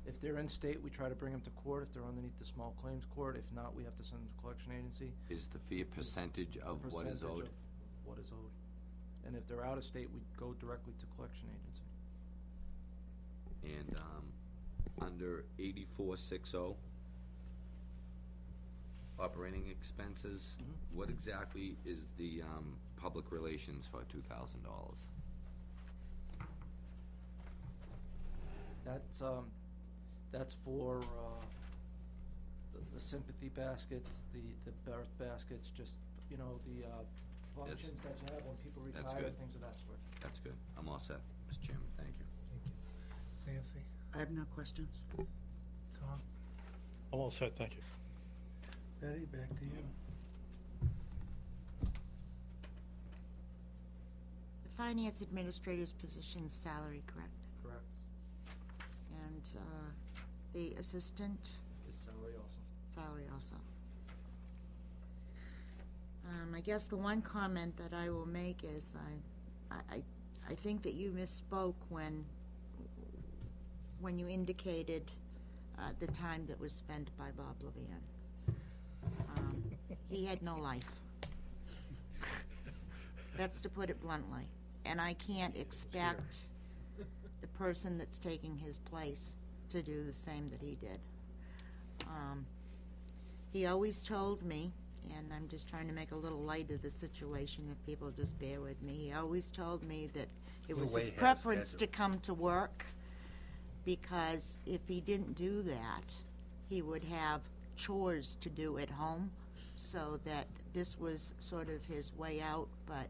If they're in state, we try to bring them to court. If they're underneath the small claims court, if not, we have to send them to collection agency. Is the fee a percentage of what is owed? Of what is owed. And if they're out of state, we go directly to collection agency. And under 8460, operating expenses, what exactly is the public relations for $2,000? That's for the sympathy baskets, the birth baskets, just, the functions that you have when people That's retire, good. things of that sort. That's good. I'm all set, Mr. Chairman. Thank you. Thank you. Nancy? I have no questions. Tom? I'm all set, thank you. Betty, back to you. The finance administrator's position is salary, correct? Correct. And the assistant, Is salary also. salary also. I guess the one comment that I will make is I think that you misspoke when you indicated the time that was spent by Bob Levian. He had no life. That's to put it bluntly. And I can't expect the person that's taking his place to do the same that he did. He always told me, and I'm just trying to make a little light of the situation if people just bear with me, he always told me that it was his preference to come to work, because if he didn't do that, he would have chores to do at home, so that this was sort of his way out. But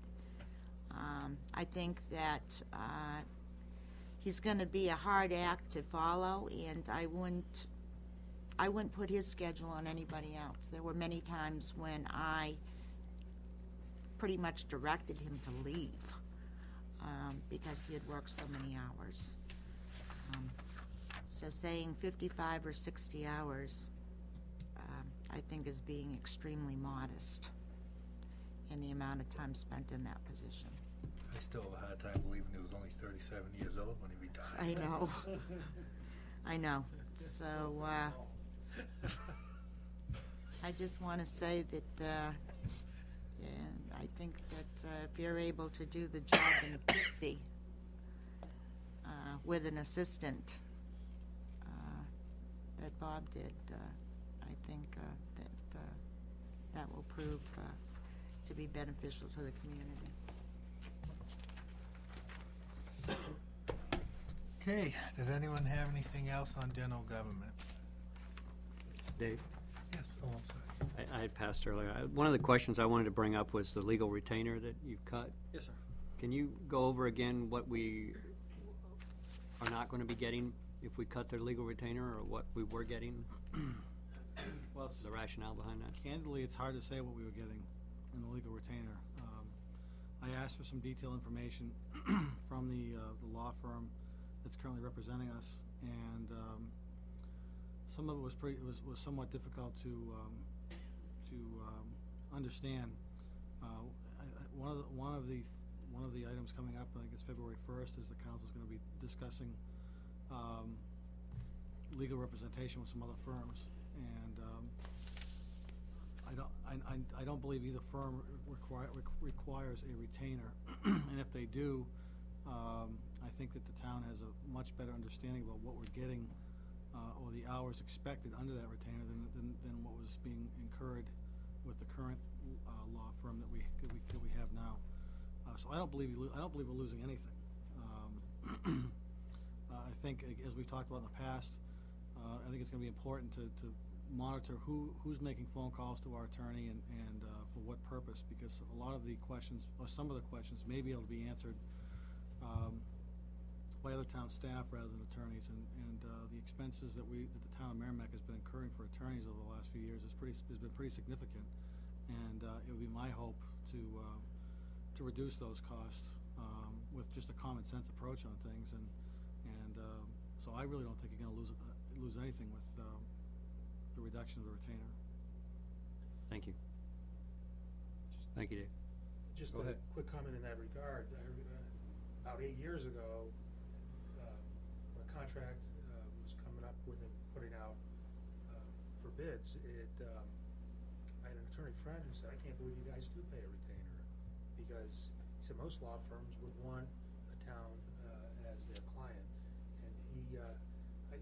I think that he's going to be a hard act to follow, and I wouldn't put his schedule on anybody else. There were many times when I pretty much directed him to leave because he had worked so many hours. So saying 55 or 60 hours, I think, is being extremely modest in the amount of time spent in that position. I still have a hard time believing he was only 37 years old when he retired. I know. I know. So I just want to say that I think that if you're able to do the job in 50 with an assistant that Bob did, I think that will prove to be beneficial to the community. Okay, does anyone have anything else on general government? Dave, Yes, oh, I'm sorry. I had passed earlier. One of the questions I wanted to bring up was the legal retainer that you cut. Yes, sir. Can you go over again what we are not going to be getting if we cut their legal retainer, or what we were getting? Well, The rationale behind that? candidly, it's hard to say what we were getting in the legal retainer. I asked for some detailed information from the law firm that's currently representing us, and some of it was somewhat difficult to understand. One of the items coming up, I think it's February 1st, is the council's going to be discussing legal representation with some other firms, and I don't believe either firm requires a retainer, and if they do, I think that the town has a much better understanding about what we're getting or the hours expected under that retainer than what was being incurred with the current law firm that we have now. So I don't believe we're losing anything. I think, as we've talked about in the past, I think it's going to be important to monitor who's making phone calls to our attorney and for what purpose, because a lot of the questions, or some of the questions, may be able to be answered by other town staff rather than attorneys, and the expenses that the town of Merrimack has been incurring for attorneys over the last few years has been pretty significant, and it would be my hope to reduce those costs with just a common sense approach on things, and so I really don't think you're going to lose anything with the reduction of the retainer. Thank you. Thank you, Dave. Just Go a ahead. quick comment in that regard. About 8 years ago, when a contract was coming up with it, putting out for bids, I had an attorney friend who said, "I can't believe you guys do pay a retainer," because he said most law firms would want a town as their client, and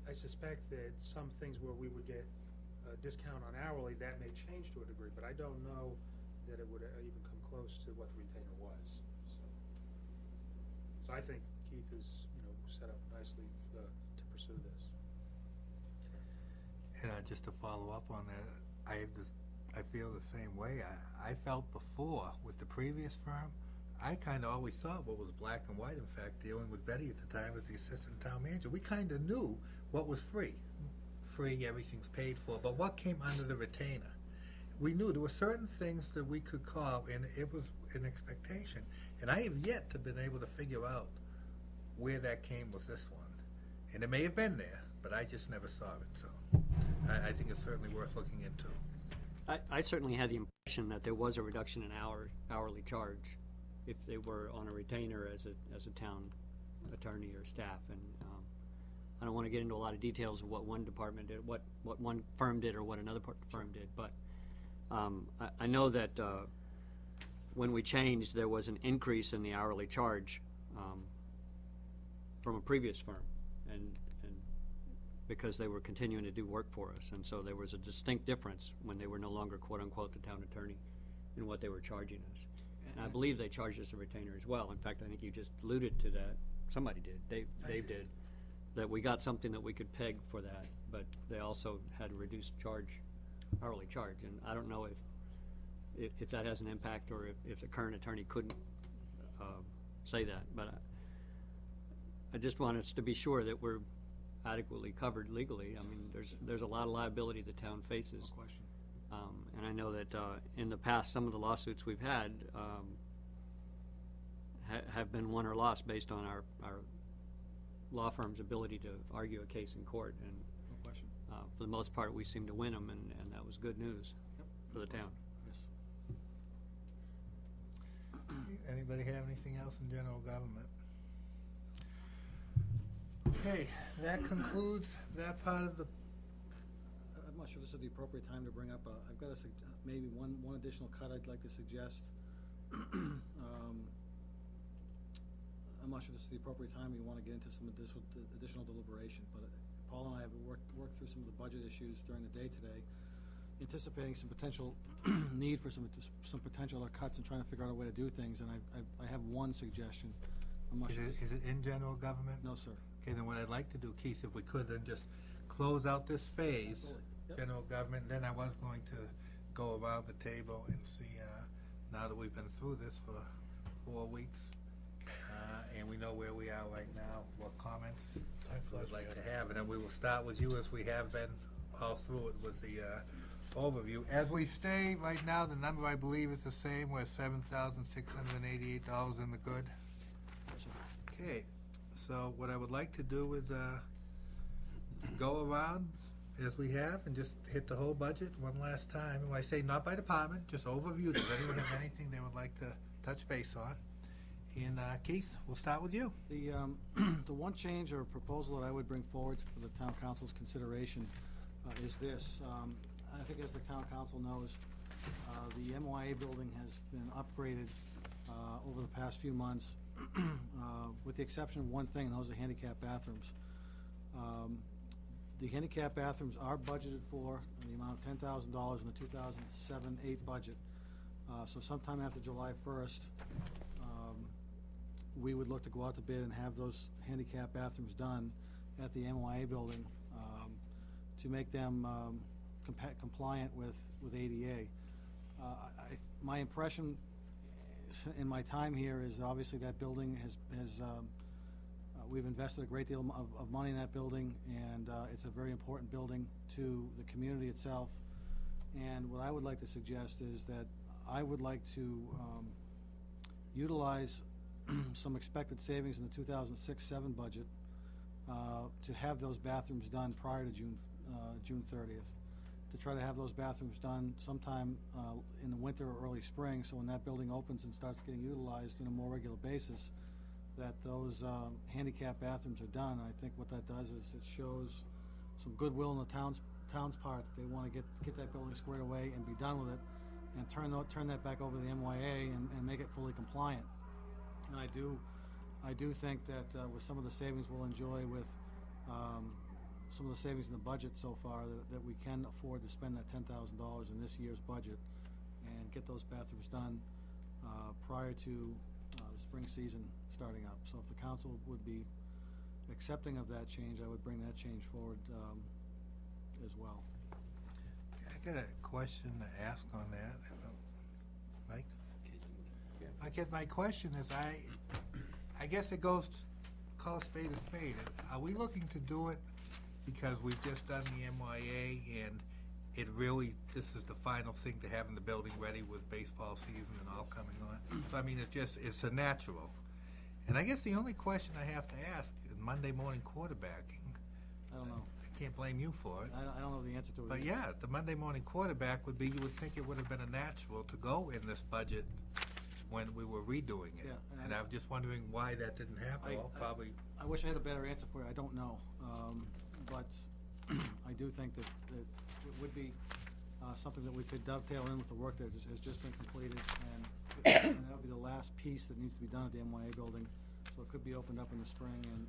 I suspect that some things where we would get a discount on hourly, that may change to a degree, but I don't know that it would even come close to what the retainer was. So I think Keith is, set up nicely to pursue this. And just to follow up on that, I feel the same way. I felt before with the previous firm, I kind of always thought what was black and white. In fact, dealing with Betty at the time as the assistant town manager, we kind of knew what was free. Free, everything's paid for, but what came under the retainer? We knew there were certain things that we could call, and it was an expectation. And I have yet to been able to figure out where that came with this one. And it may have been there, but I just never saw it. So I think it's certainly worth looking into. I certainly had the impression that there was a reduction in hourly charge if they were on a retainer as a town attorney or staff, and I don't want to get into a lot of details of what one department did, what one firm did, or what another firm did, but I know that when we changed, there was an increase in the hourly charge from a previous firm, and because they were continuing to do work for us, and so there was a distinct difference when they were no longer quote unquote the town attorney in what they were charging us. And I believe they charged us a retainer as well. In fact, I think you just alluded to that. Somebody did. Dave did. That we got something that we could peg for that, but they also had a reduced hourly charge, and I don't know if that has an impact, or if the current attorney couldn't say that, but I just want us to be sure that we're adequately covered legally. I mean, there's a lot of liability the town faces. No question. And I know that in the past, some of the lawsuits we've had have been won or lost based on our law firm's ability to argue a case in court. And No question. for the most part, we seem to win them, and that was good news for the town. Yes. Anybody have anything else in general government? Okay, that concludes that part of the. I'm not sure this is the appropriate time to bring up. I've got maybe one additional cut I'd like to suggest. not sure this is the appropriate time, you want to get into some additional deliberation, but Paul and I have worked through some of the budget issues during the day today, anticipating some potential need for some potential other cuts and trying to figure out a way to do things, and I have one suggestion. I'm not sure Is it in general government? No, sir. Okay, then what I'd like to do, Keith, if we could, then just close out this phase, Absolutely. Yep. general government, then I was going to go around the table and see, now that we've been through this for 4 weeks, and we know where we are right now, what comments we would like to have, and then we will start with you as we have been all through it with the overview. As we stay right now, the number I believe is the same, we're $7,688 in the good. Okay, so what I would like to do is go around as we have and just hit the whole budget one last time. And when I say not by department, just overview. Does anyone have anything they would like to touch base on? And Keith, we'll start with you. The one change or proposal that I would bring forward for the town council's consideration is this. I think as the town council knows, the MYA building has been upgraded over the past few months, with the exception of one thing, and those are handicap bathrooms. The handicap bathrooms are budgeted for in the amount of $10,000 in the 2007-8 budget. So sometime after July 1st, we would look to go out to bid and have those handicap bathrooms done at the MYA building to make them compliant with ADA. My impression in my time here is obviously that building has we've invested a great deal of money in that building, and it's a very important building to the community itself. And what I would like to suggest is that I would like to utilize some expected savings in the 2006-7 budget to have those bathrooms done prior to June 30th. To try to have those bathrooms done sometime in the winter or early spring, so when that building opens and starts getting utilized on a more regular basis, that those handicap bathrooms are done. I think what that does is it shows some goodwill on the town's part that they want to get that building squared away and be done with it, and turn that back over to the MYA and make it fully compliant. And I do think that with some of the savings we'll enjoy with some of the savings in the budget so far, that we can afford to spend that $10,000 in this year's budget and get those bathrooms done prior to the spring season starting up. So if the council would be accepting of that change, I would bring that change forward as well. I got a question to ask on that, Mike. I guess my question is, I guess it goes call a spade a spade. Are we looking to do it because we've just done the MYA and it really, this is the final thing to having the building ready with baseball season and all coming on? So I mean, it's a natural. And I guess the only question I have to ask is Monday morning quarterbacking. I don't know. I can't blame you for it. I don't know the answer to it. But yeah, the Monday morning quarterback would be, you would think it would have been a natural to go in this budget when we were redoing it. Yeah, and I'm just wondering why that didn't happen. Probably. I wish I had a better answer for you. I don't know. But I do think that it would be something that we could dovetail in with the work that has just been completed, and that would be the last piece that needs to be done at the MYA building. So it could be opened up in the spring, and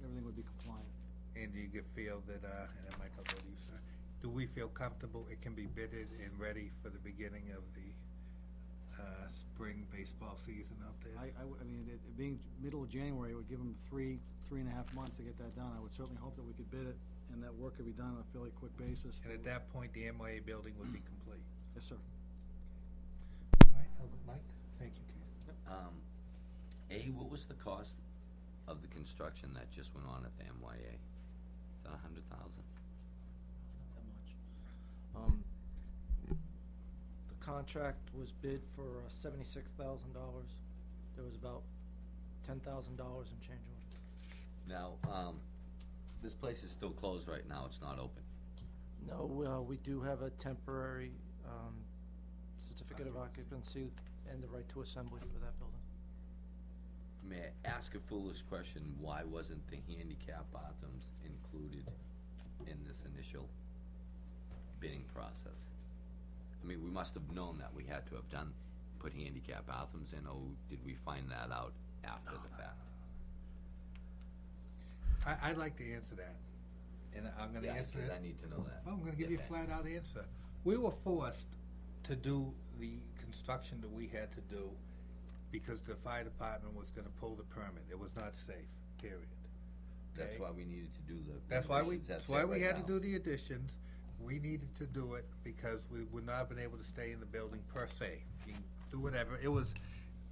everything would be compliant. And do you feel that, and then Mike, I'll go to you, sir. Do we feel comfortable it can be bidded and ready for the beginning of the spring baseball season out there? I mean, it being middle of January, it would give them 3.5 months to get that done. I would certainly hope that we could bid it, and that work could be done on a fairly quick basis. And at that point, the MYA building would be complete. Yes, sir. All right, Mike? Thank you, Keith. What was the cost of the construction that just went on at the MYA? Is that $100,000? Not that much. The contract was bid for $76,000. There was about $10,000 in change order. Now, this place is still closed right now. It's not open. No, we do have a temporary certificate of occupancy and the right to assembly for that building. May I ask a foolish question? Why wasn't the handicap bathrooms included in this initial bidding process? I mean, we must have known that we had to have put handicap bathrooms in, or did we find that out after the fact? I'd like to answer that, and I'm gonna Yeah, answer because it. I need to know that. Well, I'm gonna give you a flat-out answer. We were forced to do the construction that we had to do because the fire department was gonna pull the permit. It was not safe, period. That's Okay? why we needed to do the That's why renovations. that's That's why it we right had now. to do the additions. We needed to do it because we would not have been able to stay in the building per se. You can do whatever. It was,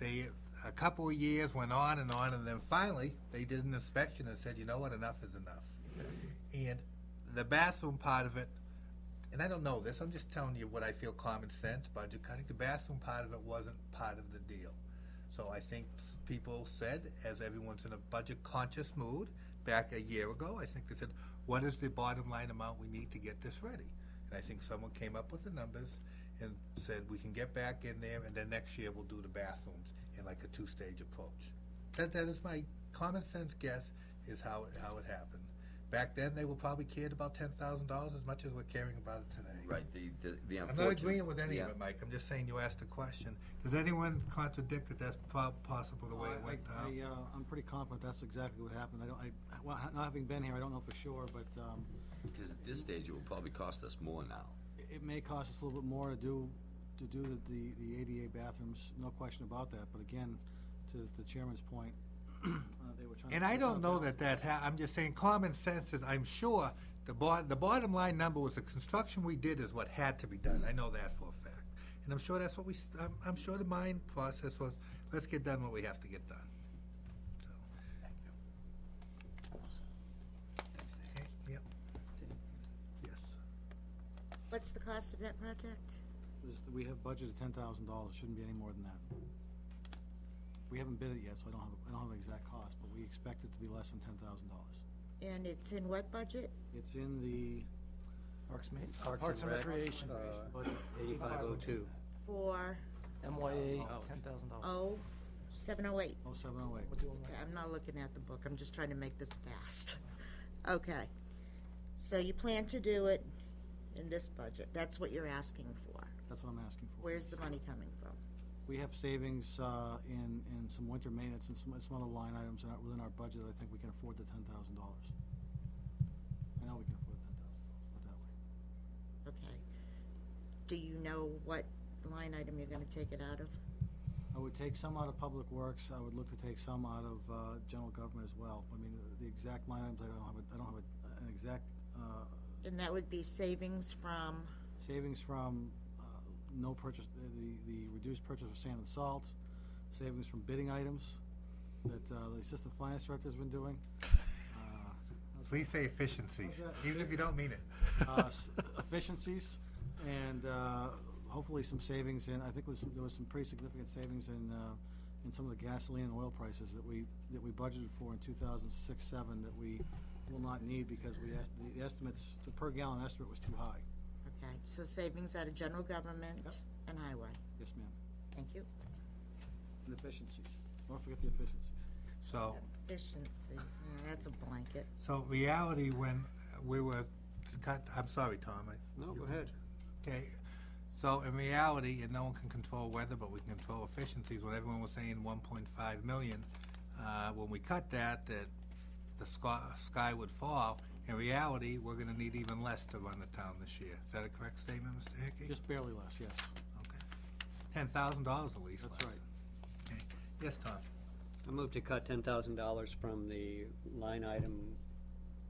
a couple of years went on, and then finally, they did an inspection and said, you know what, enough is enough. And the bathroom part of it, and I don't know this, I'm just telling you what I feel common sense, budget cutting, the bathroom part of it wasn't part of the deal. So I think people said, as everyone's in a budget-conscious mood, back a year ago, I think they said, what is the bottom line amount we need to get this ready? And I think someone came up with the numbers and said, we can get back in there, and then next year we'll do the bathrooms in like a two-stage approach. That is my common sense guess, is how it happened. Back then, they were probably cared about $10,000 as much as we're caring about it today. Right, the I'm unfortunate. not agreeing with any of yeah. it, Mike, I'm just saying you asked a question. Does anyone contradict that that's possible the way it went down? I'm pretty confident that's exactly what happened. Well, not having been here, I don't know for sure, but Because at this stage, it will probably cost us more now. it may cost us a little bit more to do the ADA bathrooms, no question about that. But again, to the chairman's point, they were trying to. And I don't know I'm just saying common sense is, I'm sure, the bottom line number was the construction we did is what had to be done. I know that for a fact. And I'm sure that's what I'm sure the mind process was, let's get done what we have to get done. So. Okay, yep. Yes. What's the cost of that project? We have budgeted $10,000. Shouldn't be any more than that. We haven't bid it yet, so I don't have an exact cost, but we expect it to be less than $10,000. And it's in what budget? It's in the Parks and Recreation. budget. 8502. For MYA, Oh. $10,000. 0708. 0708. We're doing Okay, I'm not looking at the book, I'm just trying to make this fast. Okay, so you plan to do it in this budget, that's what you're asking for. That's what I'm asking for. Where's the money coming from? We have savings in some winter maintenance and some other line items within our budget. I think we can afford the $10,000. I know we can afford $10,000, put it that way. Okay. Do you know what line item you're gonna take it out of? I would take some out of Public Works. I would look to take some out of general government as well. I mean, the exact line items, I don't have an exact And that would be savings from, savings from no purchase, the reduced purchase of sand and salt, savings from bidding items that the assistant finance director has been doing. Please say efficiencies, How's that? even if you don't mean it. Efficiencies, and hopefully some savings in, I think there was some pretty significant savings in some of the gasoline and oil prices that we budgeted for in 2006-07 that we will not need because the estimates, the per gallon estimate was too high. okay, so savings out of general government Yep. and highway. Yes, ma'am. Thank you. And efficiencies. Don't forget the efficiencies. So, Efficiencies, that's a blanket. so reality, when we were cut, I'm sorry, Tom. No, go ahead. Okay, so in reality, and no one can control weather, but we can control efficiencies, when everyone was saying 1.5 million, when we cut that the sky would fall, in reality, we're gonna need even less to run the town this year. Is that a correct statement, Mr. Hickey? Just barely less, yes. Okay. $10,000 at least less. That's right. Okay. Yes, Tom? I move to cut $10,000 from the line item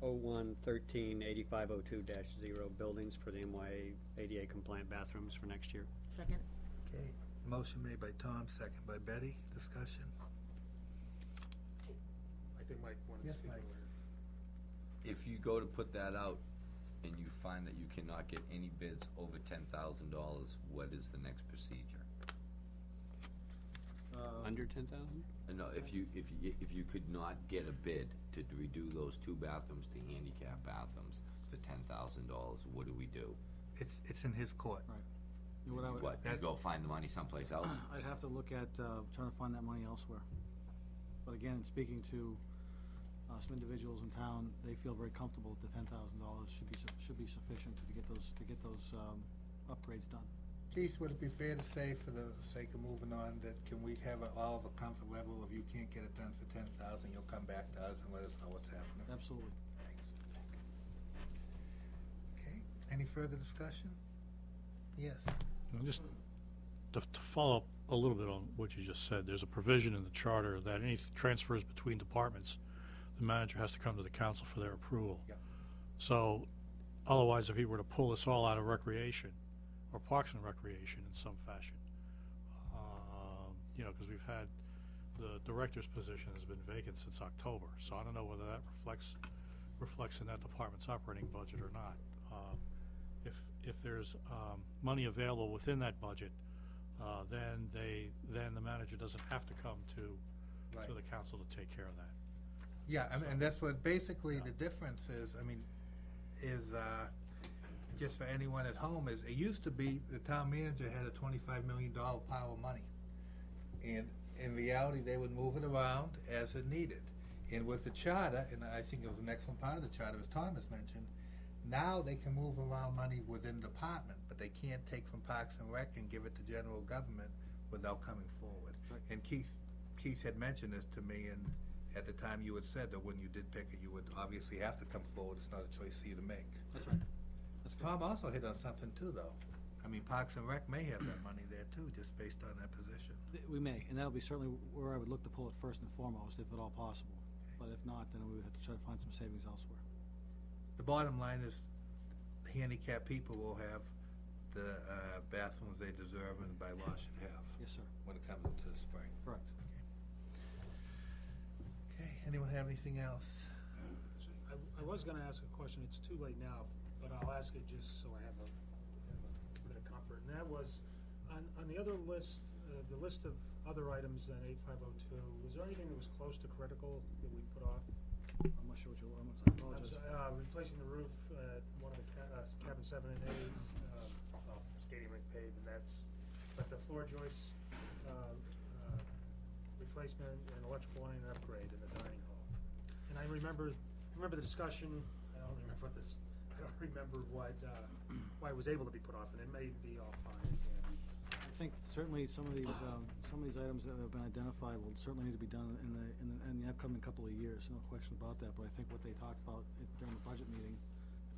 01138502-0 buildings for the MYA ADA compliant bathrooms for next year. Second? Okay, motion made by Tom, second by Betty. Discussion? I think Mike wanted to Yes, speak Mike. over it. If you go to put that out and you find that you cannot get any bids over $10,000, what is the next procedure? Under 10,000? No, if you could not get a bid to redo those two bathrooms to handicap bathrooms for $10,000, what do we do? It's in his court. Right. You know, what I would- What, you go find the money someplace else? I'd have to look at trying to find that money elsewhere. But again, in speaking to some individuals in town, they feel very comfortable that the $10,000 should be sufficient to get those upgrades done. Keith, would it be fair to say, for the sake of moving on, that can we have all of a comfort level, if you can't get it done for 10,000, you'll come back to us and let us know what's happening? Absolutely. Thanks. Okay, any further discussion? Yes. Just to follow up a little bit on what you just said, there's a provision in the charter that any transfers between departments, the manager has to come to the council for their approval. Yep. So otherwise, if he were to pull this all out of recreation or Parks and Recreation in some fashion, you know, because we've had the director's position has been vacant since October, so I don't know whether that reflects in that department's operating budget or not. If there's money available within that budget, then the manager doesn't have to come to Right. the council to take care of that. Yeah, I mean, and that's what basically the difference is, I mean, just for anyone at home, is it used to be the town manager had a $25 million pile of money. And in reality, they would move it around as it needed. And with the charter, and I think it was an excellent part of the charter, as Thomas mentioned, now they can move around money within the department, but they can't take from Parks and Rec and give it to general government without coming forward. Right. And Keith had mentioned this to me, and at the time you had said that when you did pick it, you would obviously have to come forward. It's not a choice for you to make. That's right. That's good. Tom also hit on something too, though. I mean, Parks and Rec may have that money there too, just based on that position. We may, and that'll be certainly where I would look to pull it first and foremost, if at all possible. But if not, then we would have to try to find some savings elsewhere. The bottom line is, handicapped people will have the bathrooms they deserve and by law should have. Yes, sir. When it comes into the spring. Correct. Okay, anyone have anything else? I was gonna ask a question, it's too late now, but I'll ask it just so I have a bit of comfort. And that was, on the other list, the list of other items in 8502, was there anything that was close to critical that we put off? I'm not sure what you're, I apologize. Replacing the roof at one of the cabin 7 and 8s, skating rink paved, and but the floor joists, replacement and electrical line upgrade in the dining hall. And I remember the discussion, I don't remember why it was able to be put off, and it may be all fine again. I think certainly some of these items that have been identified will certainly need to be done in the upcoming couple of years, no question about that. But I think what they talked about during the budget meeting, if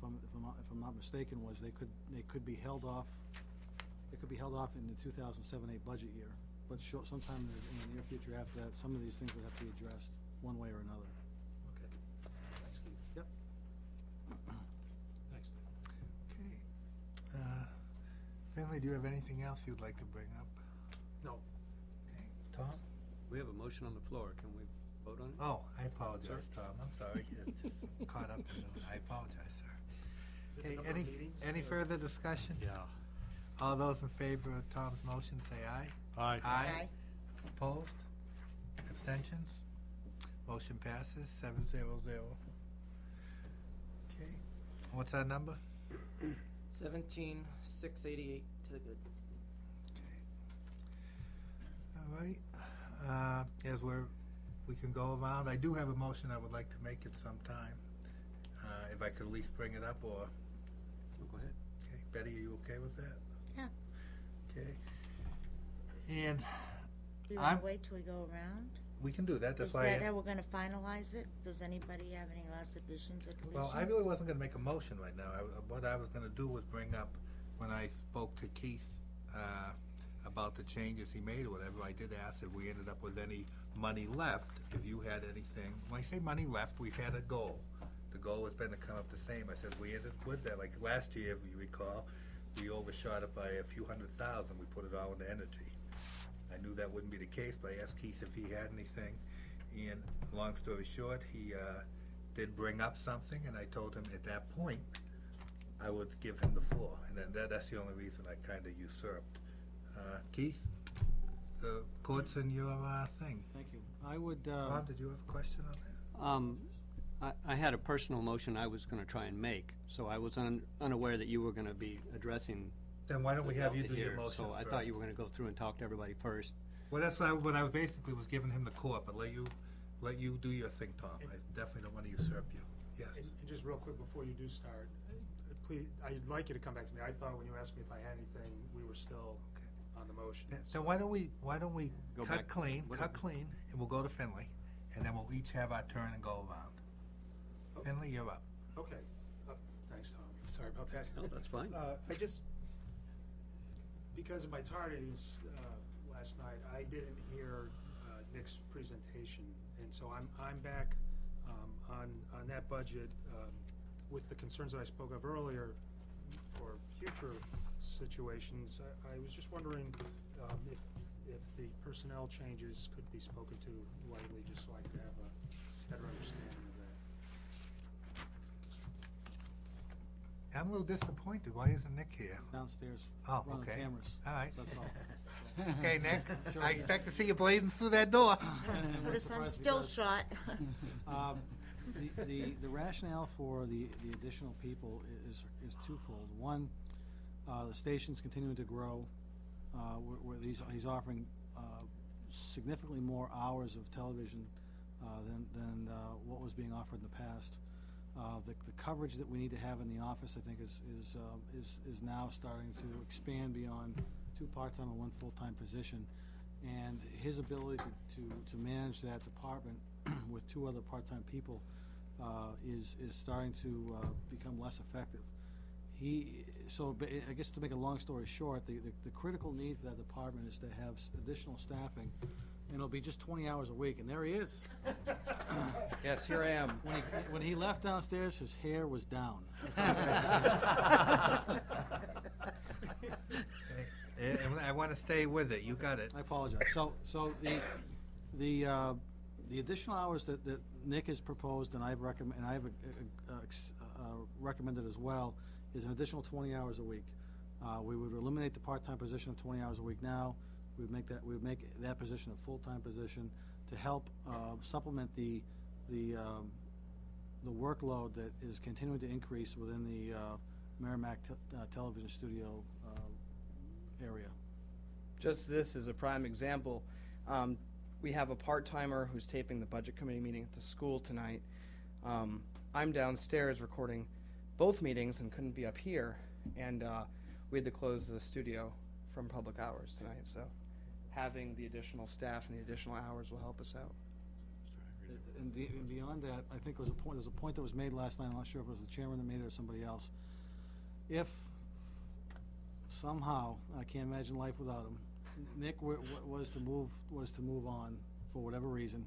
I'm not mistaken, was they could be held off. It could be held off in the 2007-8 budget year, but sometime in the near future after that, some of these things would have to be addressed one way or another. Okay. Thanks, Keith. Yep. Next. Okay. Finley, do you have anything else you'd like to bring up? No. Okay, Tom? We have a motion on the floor. Can we vote on it? Oh, I apologize, Tom. I'm sorry. It's just caught up in it. I apologize, sir. Is it Okay, the number of meetings, any or- further discussion? Yeah. All those in favor of Tom's motion, say aye. Aye. Aye. Opposed? Abstentions? Motion passes 7-0-0. Okay, what's our number? 17,688 to the good. All right, as we can go around, I do have a motion I would like to make at some time. If I could at least bring it up, or, Oh, go ahead. okay, Betty, are you okay with that? Yeah. Okay. And Do you I'm- wanna wait till we go around? we can do that, that's Is why. that how we're gonna finalize it? Does anybody have any last additions or deletions? Well, I really wasn't gonna make a motion right now. What I was gonna do was bring up, when I spoke to Keith, about the changes he made or whatever, I did ask if we ended up with any money left, if you had anything. When I say money left, we've had a goal. The goal has been to come up the same. I said, we ended with that, like last year, if you recall, we overshot it by a few $100,000. We put it all into energy. I knew that wouldn't be the case, but I asked Keith if he had anything. And long story short, he did bring up something, and I told him at that point I would give him the floor. And then that's the only reason I kind of usurped. Keith, the court's in your thing. Thank you. I would. Tom, did you have a question on that? I had a personal motion I was going to try and make, so I was unaware that you were going to be addressing. Then why don't we have you do your here. motion So I first? thought you were going to go through and talk to everybody first. Well, that's what I was basically was giving him the court, but let you do your thing, Tom. I definitely don't want to usurp you. Yes. And just real quick before you do start, please, I'd like you to come back to me. I thought when you asked me if I had anything, we were still on the motion. Yeah, so why don't we Go cut back. clean, What- and we'll go to Finley, and then we'll each have our turn and go around. Finley, you're up. Okay. Thanks, Tom. Sorry about that. No, that's fine. I just, because of my tardiness last night, I didn't hear Nick's presentation, and so I'm back on that budget with the concerns that I spoke of earlier for future situations. I was just wondering if the personnel changes could be spoken to lightly, just so I could have a better understanding of that. I'm a little disappointed. Why isn't Nick here? Downstairs, Oh, running okay. cameras. All right. That's all. Okay, Nick, Sure I he is. expect to see you blazing through that door. Put us on surprised if he still does. shot. The rationale for the additional people is twofold. One, the station's continuing to grow, where he's offering significantly more hours of television than what was being offered in the past. The coverage that we need to have in the office, I think, is now starting to expand beyond 2 part-time and 1 full-time position, and his ability to manage that department with 2 other part-time people is starting to become less effective. I guess to make a long story short, the critical need for that department is to have additional staffing, and it'll be just 20 hours a week, and there he is. Yes, here I am. When he left downstairs, his hair was down. And I want to stay with it. You got it. I apologize. So the additional hours that Nick has proposed and I've recommended as well is an additional 20 hours a week. We would eliminate the part-time position of 20 hours a week now. We would make that position a full-time position to help supplement the workload that is continuing to increase within the Merrimack television studio area. Just this is a prime example. We have a part-timer who's taping the budget committee meeting at the school tonight. I'm downstairs recording both meetings and couldn't be up here, and we had to close the studio from public hours tonight, so having the additional staff and the additional hours will help us out. And beyond that, I think there was a point that was made last night. I'm not sure if it was the chairman that made it or somebody else. If somehow, I can't imagine life without him, Nick was to move on for whatever reason,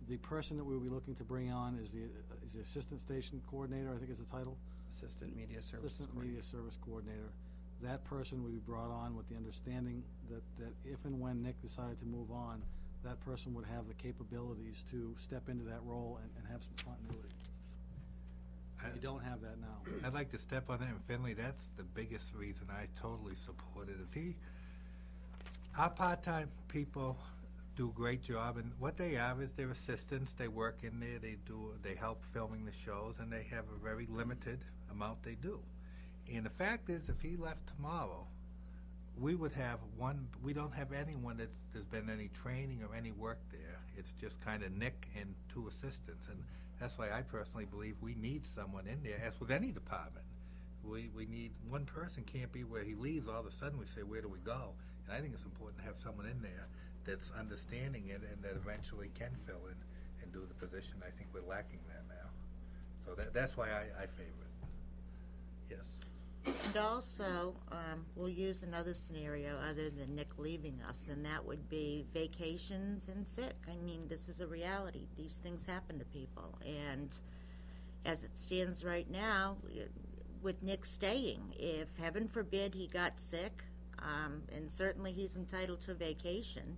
the person that we would be looking to bring on is the assistant station coordinator, I think is the title. Assistant Media Services Assistant Coordinator. Media Service Coordinator. That person would be brought on with the understanding that if and when Nick decided to move on, that person would have the capabilities to step into that role and have some continuity. You don't have that now. I'd like to step on that in Finley. That's the biggest reason I totally support it. Our part-time people do a great job, and what they are is they're assistants. They work in there. They help filming the shows, and they have a very limited amount they do. And the fact is, if he left tomorrow, we would have we don't have anyone there's been any training or any work there. It's just kind of Nick and 2 assistants, and that's why I personally believe we need someone in there, as with any department. We need one person. Can't be where he leaves, all of a sudden we say, where do we go? And I think it's important to have someone in there that's understanding it and that eventually can fill in and do the position. I think we're lacking that now. So that's why I favor it. Yes. And also, we'll use another scenario other than Nick leaving us, and that would be vacations and sick. I mean, this is a reality. These things happen to people. And as it stands right now, with Nick staying, if heaven forbid he got sick, and certainly he's entitled to vacation,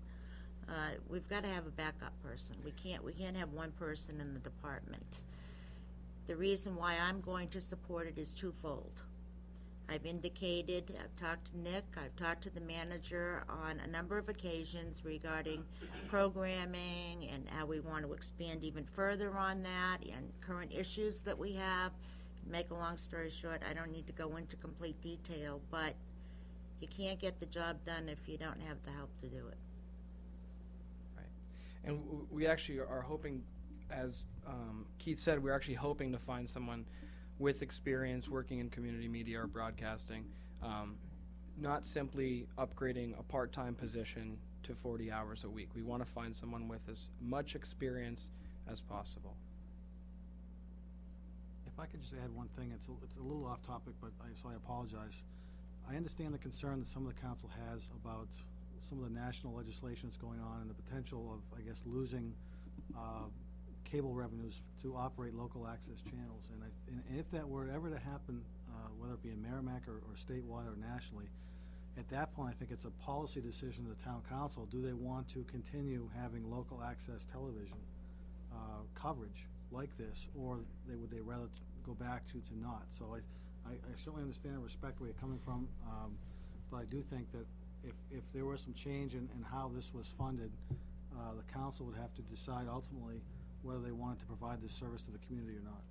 we've got to have a backup person. We can't have one person in the department. The reason why I'm going to support it is twofold. I've talked to Nick, I've talked to the manager on a number of occasions regarding programming and how we want to expand even further on that and current issues that we have. Make a long story short, I don't need to go into complete detail, but you can't get the job done if you don't have the help to do it. Right. And we actually are hoping, as Keith said, we're actually hoping to find someone with experience working in community media or broadcasting, not simply upgrading a part-time position to 40 hours a week. We want to find someone with as much experience as possible. If I could just add one thing, it's a little off topic, but so I apologize. I understand the concern that some of the council has about some of the national legislation that's going on and the potential of, I guess, losing cable revenues to operate local access channels. And if that were ever to happen, whether it be in Merrimack or statewide or nationally, at that point, I think it's a policy decision of the town council. Do they want to continue having local access television coverage like this, or would they rather go back to not? So I certainly understand and respect where you're coming from, but I do think that if there was some change in how this was funded, the council would have to decide ultimately whether they wanted to provide this service to the community or not.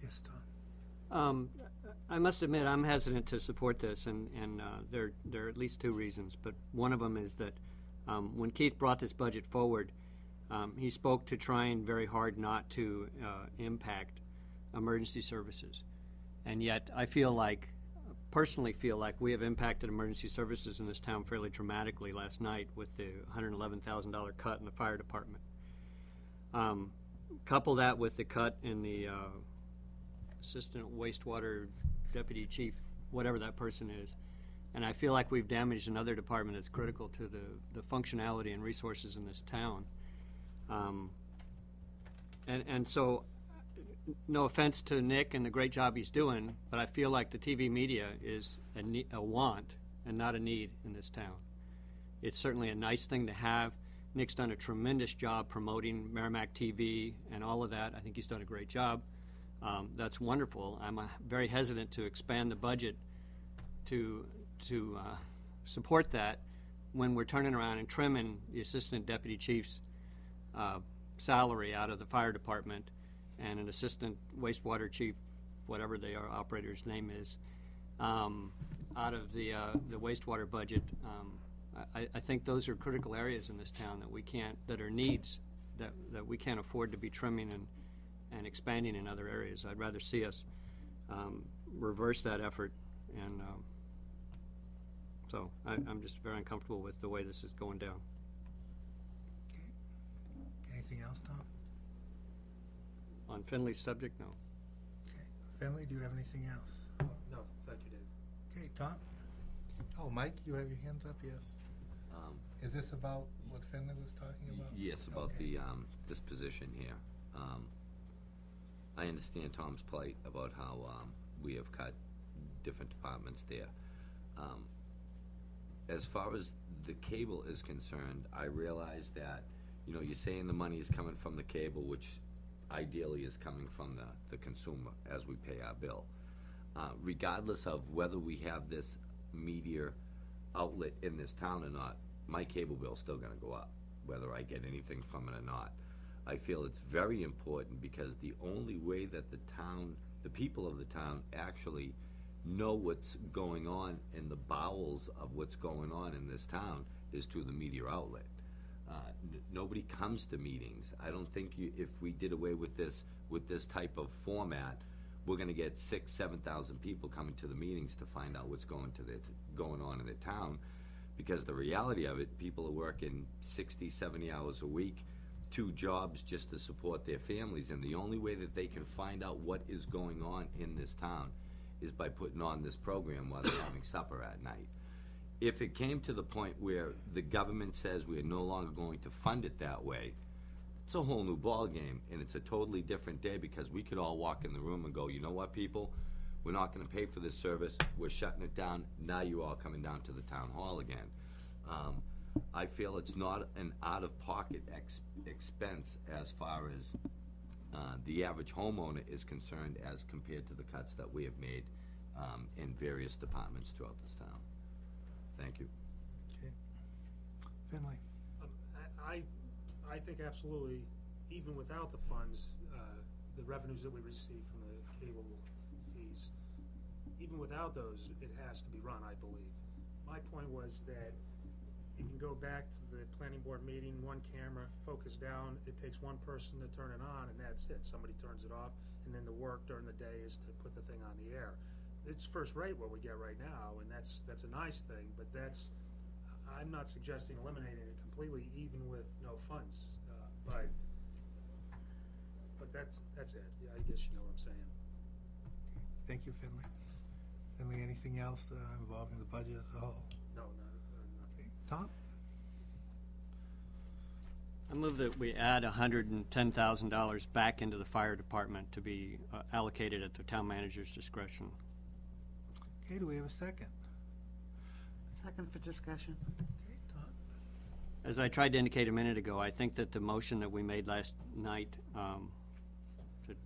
Yes, Tom. I must admit I'm hesitant to support this, and there are at least two reasons. But one of them is that when Keith brought this budget forward, he spoke to trying very hard not to impact emergency services. And yet I personally feel like we have impacted emergency services in this town fairly dramatically last night with the $111,000 cut in the fire department. Couple that with the cut in the assistant wastewater deputy chief, whatever that person is, and I feel like we've damaged another department that's critical to the functionality and resources in this town. And so, no offense to Nick and the great job he's doing, but I feel like the TV media is a want and not a need in this town. It's certainly a nice thing to have. Nick's done a tremendous job promoting Merrimack TV and all of that. I think he's done a great job. That's wonderful. I'm very hesitant to expand the budget to support that when we're turning around and trimming the assistant deputy chief's salary out of the fire department and an assistant wastewater chief, whatever their operator's name is, out of the wastewater budget. I think those are critical areas in this town that are needs that we can't afford to be trimming and expanding in other areas. I'd rather see us reverse that effort, and so I'm just very uncomfortable with the way this is going down. Okay. Anything else, Tom? On Finley's subject, no. Okay. Finley, do you have anything else? No, thank you, Dave. Okay, Tom? Oh, Mike, you have your hands up, yes? Is this about what Finley was talking about? Yes, about Okay. this position here. I understand Tom's plight about how we have cut different departments there. As far as the cable is concerned, I realize that, you're saying the money is coming from the cable, which ideally is coming from the consumer as we pay our bill. Regardless of whether we have this media outlet in this town or not, my cable bill is still going to go up, whether I get anything from it or not. I feel it's very important because the only way that the people of the town actually know what's going on in the bowels of what's going on in this town is through the media outlet. Nobody comes to meetings. I don't think if we did away with this type of format, we're going to get 6,000 to 7,000 people coming to the meetings to find out what's going on in the town. Because the reality of it, people are working 60, 70 hours a week, 2 jobs just to support their families, and the only way that they can find out what is going on in this town is by putting on this program while they're having supper at night. If it came to the point where the government says we are no longer going to fund it that way, it's a whole new ballgame, and it's a totally different day because we could all walk in the room and go, you know what, people? We're not going to pay for this service. We're shutting it down. Now you're all coming down to the town hall again. I feel it's not an out-of-pocket expense as far as the average homeowner is concerned as compared to the cuts that we have made in various departments throughout this town. Thank you. Okay. Finley? I think absolutely, even without the funds, the revenues that we receive from the cable fees, even without those, it has to be run, I believe. My point was that you can go back to the planning board meeting, one camera, focus down, it takes one person to turn it on, and that's it. Somebody turns it off, and then the work during the day is to put the thing on the air. It's first rate what we get right now, and that's a nice thing, but I'm not suggesting eliminating it completely, even with no funds, but that's it. Yeah, I guess you know what I'm saying. Thank you, Finley. Finley, anything else involving the budget as a whole? No, Okay. Tom? I move that we add $110,000 back into the fire department to be allocated at the town manager's discretion. Okay, do we have a second? Second for discussion. Okay, Tom? As I tried to indicate a minute ago, I think that the motion that we made last night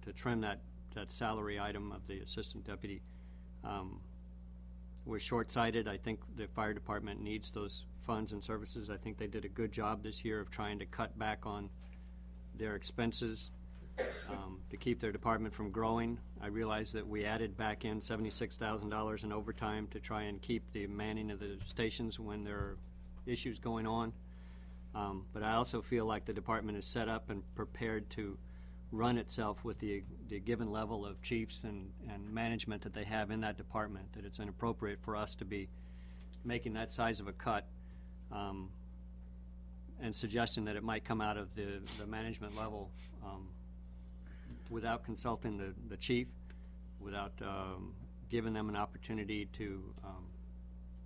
to trim that salary item of the assistant deputy was short-sighted. I think the fire department needs those funds and services. I think they did a good job this year of trying to cut back on their expenses to keep their department from growing. I realize that we added back in $76,000 in overtime to try and keep the manning of the stations when there are issues going on. But I also feel like the department is set up and prepared to run itself with the given level of chiefs and management that they have in that department, that it's inappropriate for us to be making that size of a cut and suggesting that it might come out of the management level without consulting the chief, without giving them an opportunity to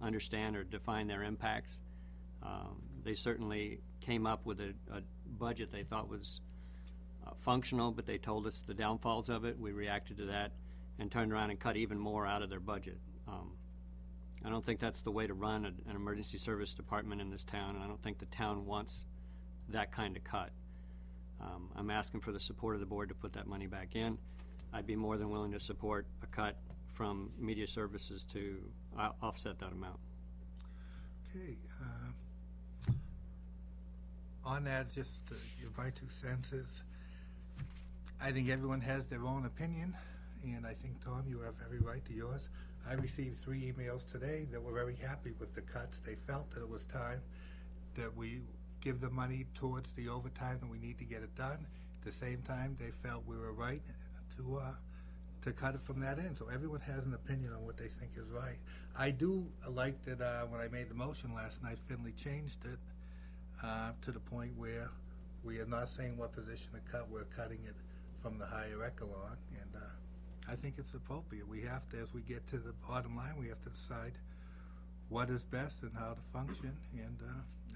understand or define their impacts. They certainly came up with a budget they thought was functional, but they told us the downfalls of it. We reacted to that and turned around and cut even more out of their budget. I don't think that's the way to run an emergency service department in this town, and I don't think the town wants that kind of cut. I'm asking for the support of the board to put that money back in. I'd be more than willing to support a cut from media services to offset that amount. Okay. On that, just to give my 2 cents is, I think everyone has their own opinion, and I think, Tom, you have every right to yours. I received 3 emails today that were very happy with the cuts. They felt that it was time that we give the money towards the overtime and we need to get it done. At the same time, they felt we were right to cut it from that end. So everyone has an opinion on what they think is right. I do like that when I made the motion last night, Finley changed it to the point where we are not saying what position to cut, we're cutting it from the higher echelon, and I think it's appropriate. We have to, as we get to the bottom line, we have to decide what is best and how to function, and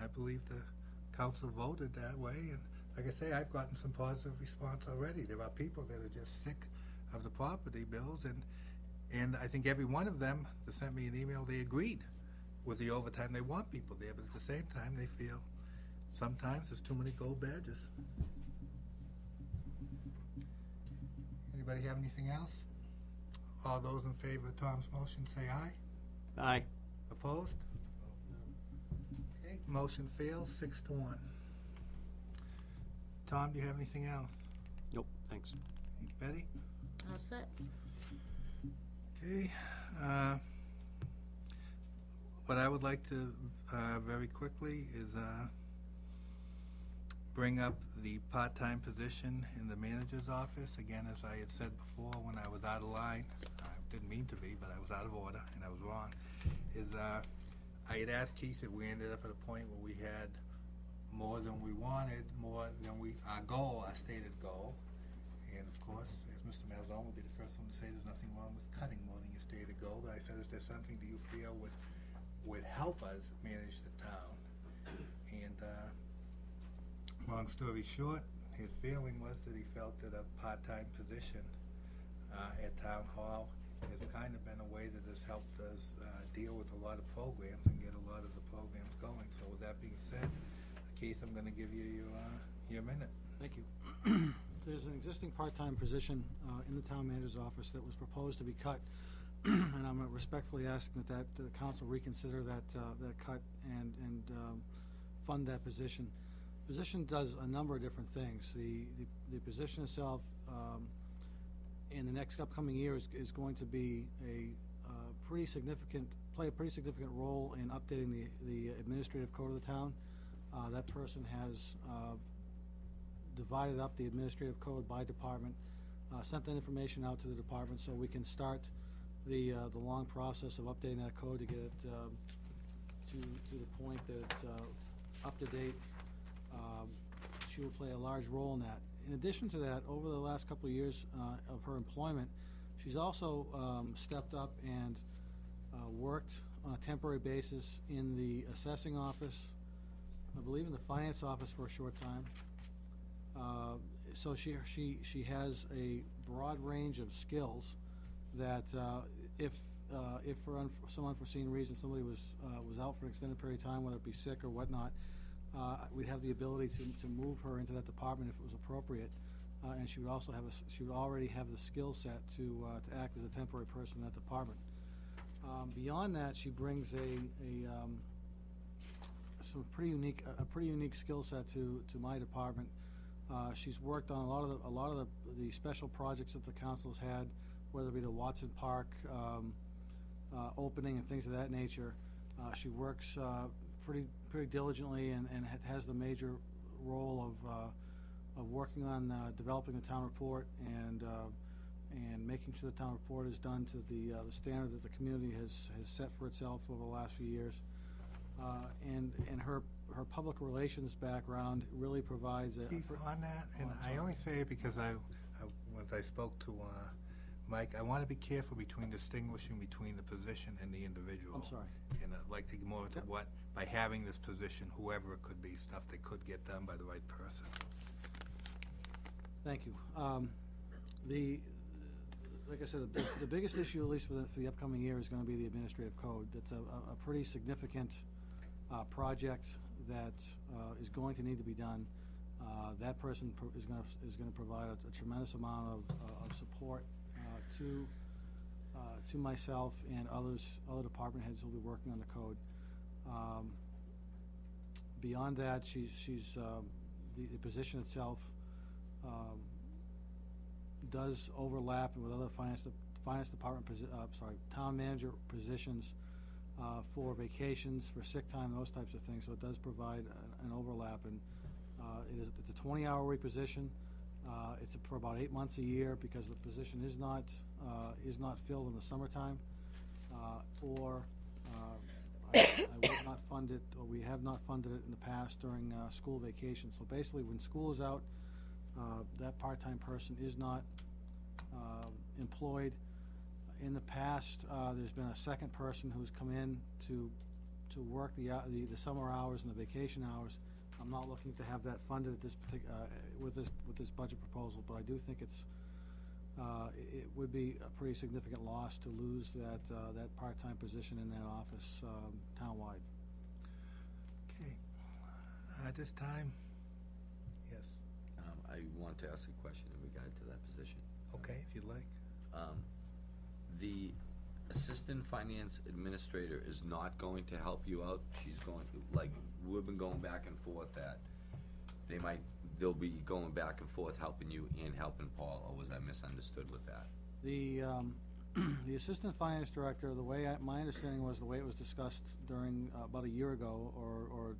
I believe the council voted that way, and like I say, I've gotten some positive response already. There are people that are just sick of the property bills, and I think every one of them that sent me an email, they agreed with the overtime. They want people there, but at the same time, they feel sometimes there's too many gold badges. Anybody have anything else? All those in favor of Tom's motion say aye. Aye. Opposed? Okay, motion fails 6-1. Tom, do you have anything else? Nope, thanks. Betty? All set. Okay. What I would like to very quickly is bring up the part-time position in the manager's office. Again, as I had said before, when I was out of line, I didn't mean to be, but I was out of order and I was wrong, I had asked Keith if we ended up at a point where we had more than we wanted, more than our goal, our stated goal. And of course, as Mr. Malzone would be the first one to say, there's nothing wrong with cutting more than your stated goal. But I said, is there something do you feel would help us manage the town? And long story short, his feeling was that he felt that a part-time position at Town Hall has kind of been a way that has helped us deal with a lot of programs and get a lot of the programs going. So with that being said, Keith, I'm going to give you your minute. Thank you. There's an existing part-time position in the town manager's office that was proposed to be cut, and I'm respectfully asking that the council reconsider that cut and fund that position. The position does a number of different things. The position itself in the next upcoming year is going to be a pretty significant play a pretty significant role in updating the administrative code of the town. That person has divided up the administrative code by department, sent that information out to the department so we can start the long process of updating that code to get it to the point that it's up to date. She will play a large role in that. In addition to that, over the last couple of years of her employment, she's also stepped up and worked on a temporary basis in the assessing office, I believe in the finance office for a short time. So she has a broad range of skills that if for some unforeseen reason somebody was out for an extended period of time, whether it be sick or whatnot, we'd have the ability to move her into that department if it was appropriate, and she would also have she would already have the skill set to act as a temporary person in that department. Beyond that, she brings a pretty unique skill set to my department. She's worked on a lot of the special projects that the council's had, whether it be the Watson Park opening and things of that nature. She works pretty diligently and has the major role of working on developing the town report and making sure the town report is done to the standard that the community has set for itself over the last few years. And her public relations background really provides a... Keith, on that, and I only say it because as I spoke to Mike, I want to be careful distinguishing between the position and the individual. I'm sorry. And I'd like to get more into what, by having this position, whoever it could be, stuff that could get done by the right person. Thank you. Like I said, the biggest issue, at least for the upcoming year, is going to be the administrative code. That's a pretty significant project that is going to need to be done. That person is going to provide a tremendous amount of support to myself and other department heads who will be working on the code. Beyond that, the position itself does overlap with other finance department town manager positions for vacations, for sick time, those types of things. So it does provide an overlap, and it's a 20-hour-a-week position. It's for about 8 months a year because the position is not filled in the summertime, or I would not fund it, or we have not funded it in the past during school vacation. So basically, when school is out, that part-time person is not employed. In the past, there's been a second person who's come in to work the summer hours and the vacation hours. I'm not looking to have that funded at this with this budget proposal, but I do think it would be a pretty significant loss to lose that part-time position in that office townwide. Okay. At this time, yes. I want to ask a question in regard to that position. Okay, if you'd like. The assistant finance administrator is not going to help you out. She's going to, like, we've been going back and forth that they'll be going back and forth helping you and helping Paul, or was I misunderstood with that? The assistant finance director, my understanding was the way it was discussed during about a year ago, or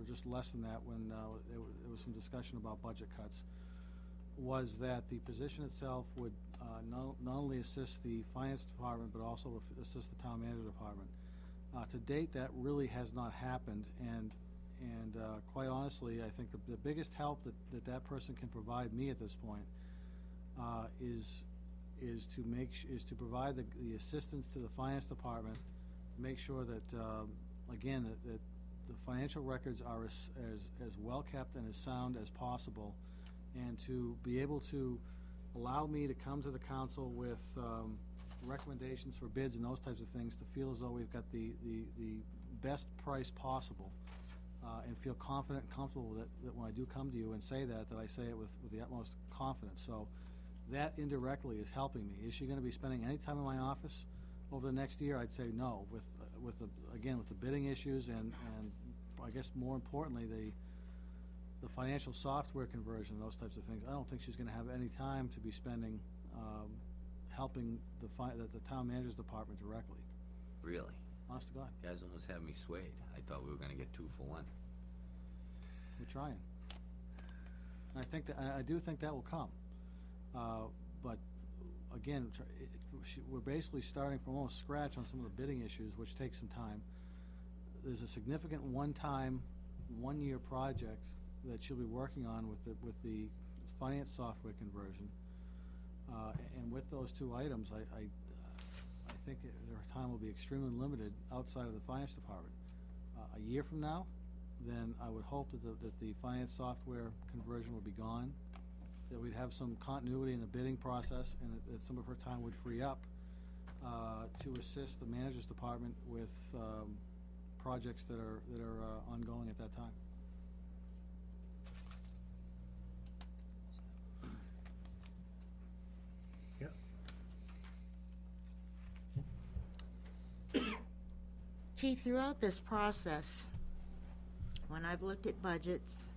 just less than that, when there was some discussion about budget cuts, was that the position itself would not only assist the finance department, but also assist the town manager department. To date, that really has not happened, and quite honestly, I think the biggest help that person can provide me at this point is to provide the assistance to the finance department, to make sure that again that the financial records are as well kept and as sound as possible, and to be able to allow me to come to the council with recommendations for bids and those types of things, to feel as though we've got the best price possible, and feel confident and comfortable that when I do come to you and say that I say it with the utmost confidence. So that indirectly is helping me. Is she going to be spending any time in my office over the next year? I'd say no. With the bidding issues and I guess more importantly the financial software conversion, those types of things, I don't think she's going to have any time to be spending helping the town manager's department directly. Really? honest to God. Guys almost had me swayed. I thought we were gonna get 2 for 1. We're trying. I think that, I do think that will come. But again, we're basically starting from almost scratch on some of the bidding issues, which takes some time. There's a significant one-time, one-year project that she'll be working on with the finance software conversion. And with those 2 items, I think their time will be extremely limited outside of the finance department. A year from now, then I would hope that the finance software conversion would be gone, that we'd have some continuity in the bidding process, and that some of her time would free up to assist the manager's department with projects that are ongoing at that time. Yep. Keith, throughout this process, when I've looked at budgets,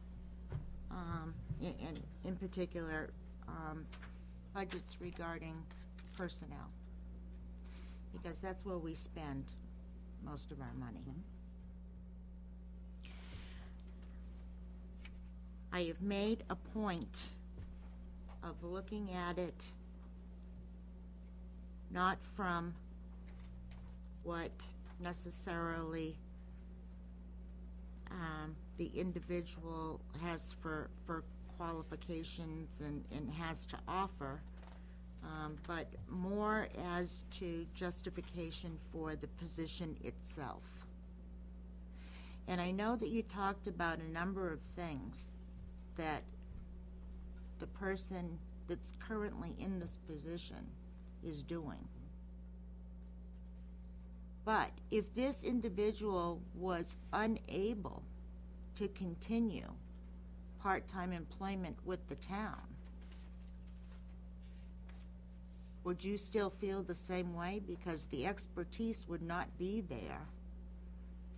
in particular, budgets regarding personnel, because that's where we spend most of our money. I have made a point of looking at it not from what necessarily the individual has for qualifications and has to offer, but more as to justification for the position itself. And I know that you talked about a number of things that the person that's currently in this position is doing. But if this individual was unable to continue part-time employment with the town, would you still feel the same way? Because the expertise would not be there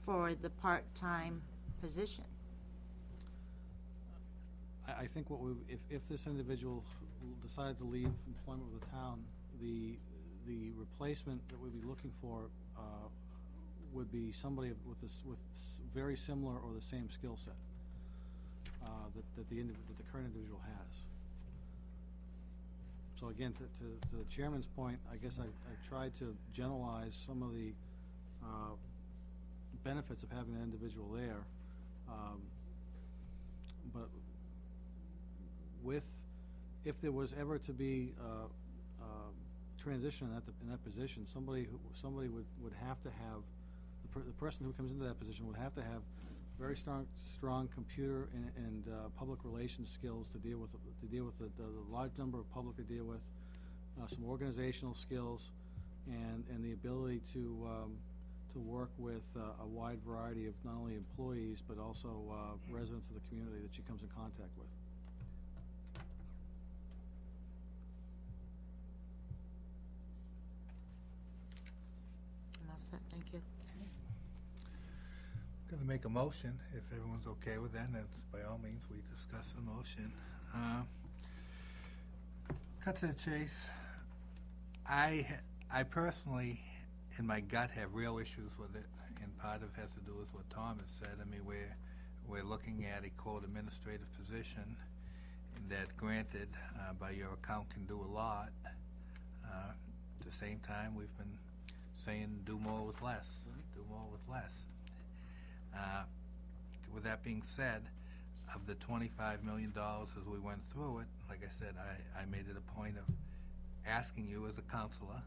for the part-time position. I think if this individual decided to leave employment with the town, the replacement that we'd be looking for would be somebody with very similar or the same skill set that the current individual has. So again, to the chairman's point, I guess I tried to generalize some of the benefits of having an individual there, but if there was ever to be transition in that position, somebody would have to have the person who comes into that position would have to have very strong computer and public relations skills to deal with the large number of public to deal with, some organizational skills, and the ability to work with a wide variety of not only employees but also residents of the community that she comes in contact with. I'm all set, thank you. Going to make a motion, if everyone's okay with that, and that's by all means, we discuss the motion. Cut to the chase. I personally, in my gut, have real issues with it, and part of it has to do with what Tom has said. I mean, we're looking at a quote administrative position that, granted, by your account, can do a lot. At the same time, we've been saying do more with less. Do more with less. With that being said, of the $25 million as we went through it, like I said, I made it a point of asking you as a counselor,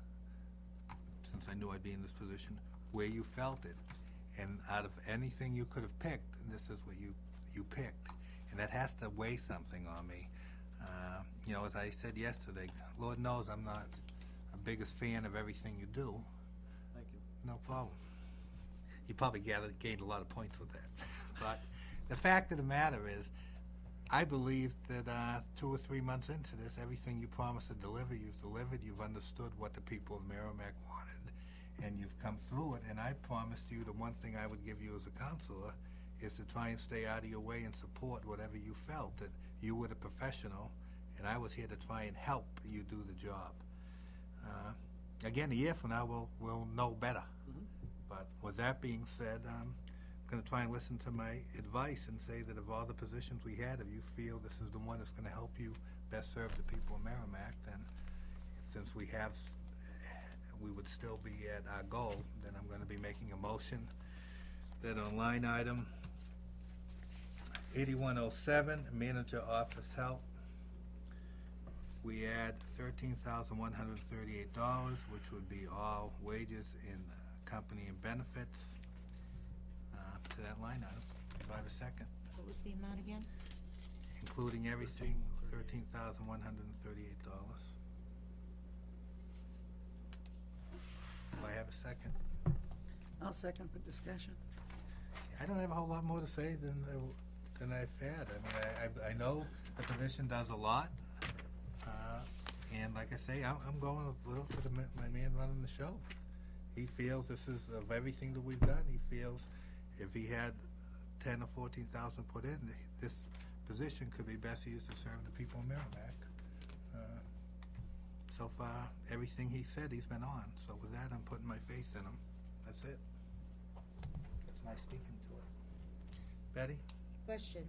since I knew I'd be in this position, where you felt it. And out of anything you could have picked, this is what you picked. And that has to weigh something on me. You know, as I said yesterday, Lord knows I'm not a biggest fan of everything you do. Thank you. No problem. You probably gained a lot of points with that. But the fact of the matter is, I believe that 2 or 3 months into this, everything you promised to deliver, you've delivered. You've understood what the people of Merrimack wanted, and you've come through it. And I promised you the one thing I would give you as a counselor is to try and stay out of your way and support whatever you felt, that you were the professional, and I was here to try and help you do the job. Again, a year from now, we'll know better. But that being said, I'm going to try and listen to my advice and say that of all the positions we had, if you feel this is the one that's going to help you best serve the people of Merrimack, then since we would still be at our goal, then I'm going to be making a motion that on line item 8107, manager office help, we add $13,138, which would be all wages and company and benefits to that line item. Do I have a second? What was the amount again? Including everything, $13,138. Do I have a second? I'll second for discussion. I don't have a whole lot more to say than I've had. I mean, I know the position does a lot, and like I say, I'm going a little for my man running the show. He feels this is, of everything that we've done, he feels if he had 10 or 14,000 put in, this position could be best used to serve the people of Merrimack. So far, everything he said, he's been on. So with that, I'm putting my faith in him. That's it. That's my speaking to it. Betty? Question.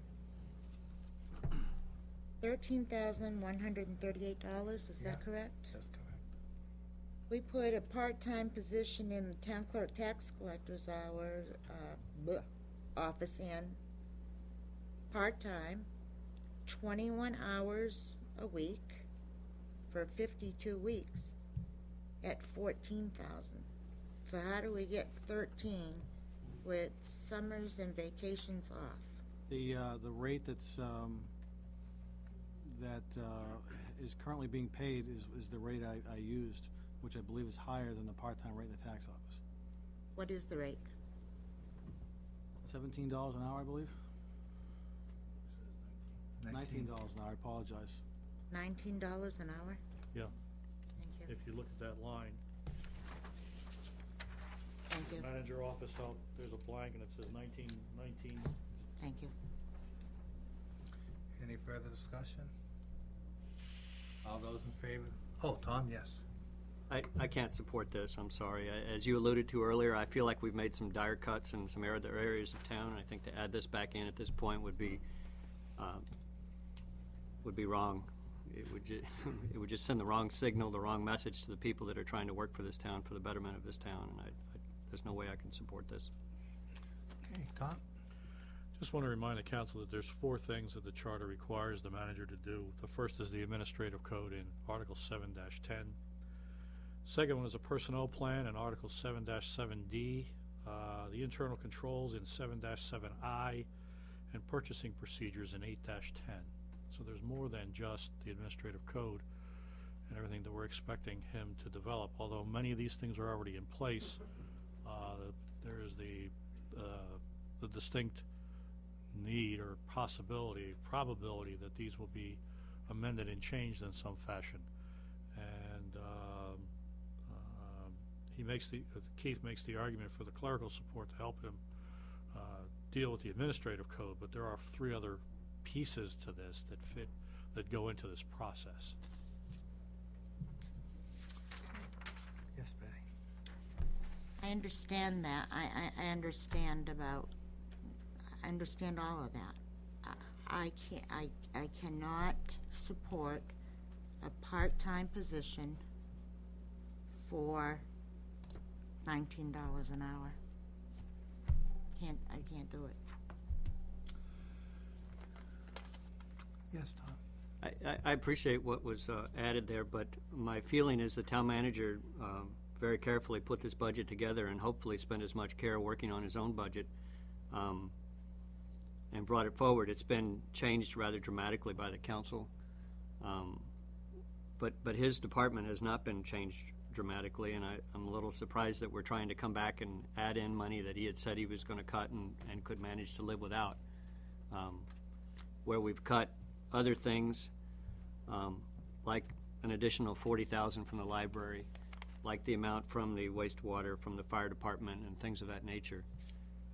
$13,138, is that correct? That's correct. We put a part-time position in the town clerk tax collector's office in, part-time, 21 hours a week for 52 weeks at $14,000. So how do we get 13 with summers and vacations off? The rate that's is currently being paid is the rate I used, which I believe is higher than the part-time rate in the tax office. What is the rate? $17 an hour, I believe. $19 an hour. I apologize. $19 an hour? Yeah. Thank you. If you look at that line, Thank you. manager office help, there's a blank and it says 19. Thank you. Any further discussion? All those in favor? Oh, Tom, yes. I can't support this, I'm sorry. As you alluded to earlier, I feel like we've made some dire cuts in some other areas of town. I think to add this back in at this point would be wrong. It would just send the wrong signal, the wrong message to the people that are trying to work for this town, for the betterment of this town, and there's no way I can support this. Okay, Tom? Just want to remind the council that there's 4 things that the charter requires the manager to do. The first is the administrative code in Article 7-10. Second one is a personnel plan in Article 7-7D, the internal controls in 7-7I, and purchasing procedures in 8-10. So there's more than just the administrative code and everything that we're expecting him to develop. Although many of these things are already in place, there is the distinct need or probability that these will be amended and changed in some fashion. And Keith makes the argument for the clerical support to help him deal with the administrative code, but there are 3 other pieces to this that go into this process. Yes, Betty. I understand that. I understand all of that. I cannot support a part-time position for $19 an hour. I can't do it. Yes, Tom? I appreciate what was added there, but my feeling is the town manager very carefully put this budget together and hopefully spent as much care working on his own budget and brought it forward. It's been changed rather dramatically by the council, but his department has not been changed dramatically, and I'm a little surprised that we're trying to come back and add in money that he had said he was going to cut and could manage to live without. Where we've cut other things, like an additional $40,000 from the library, like the amount from the wastewater, from the fire department, and things of that nature.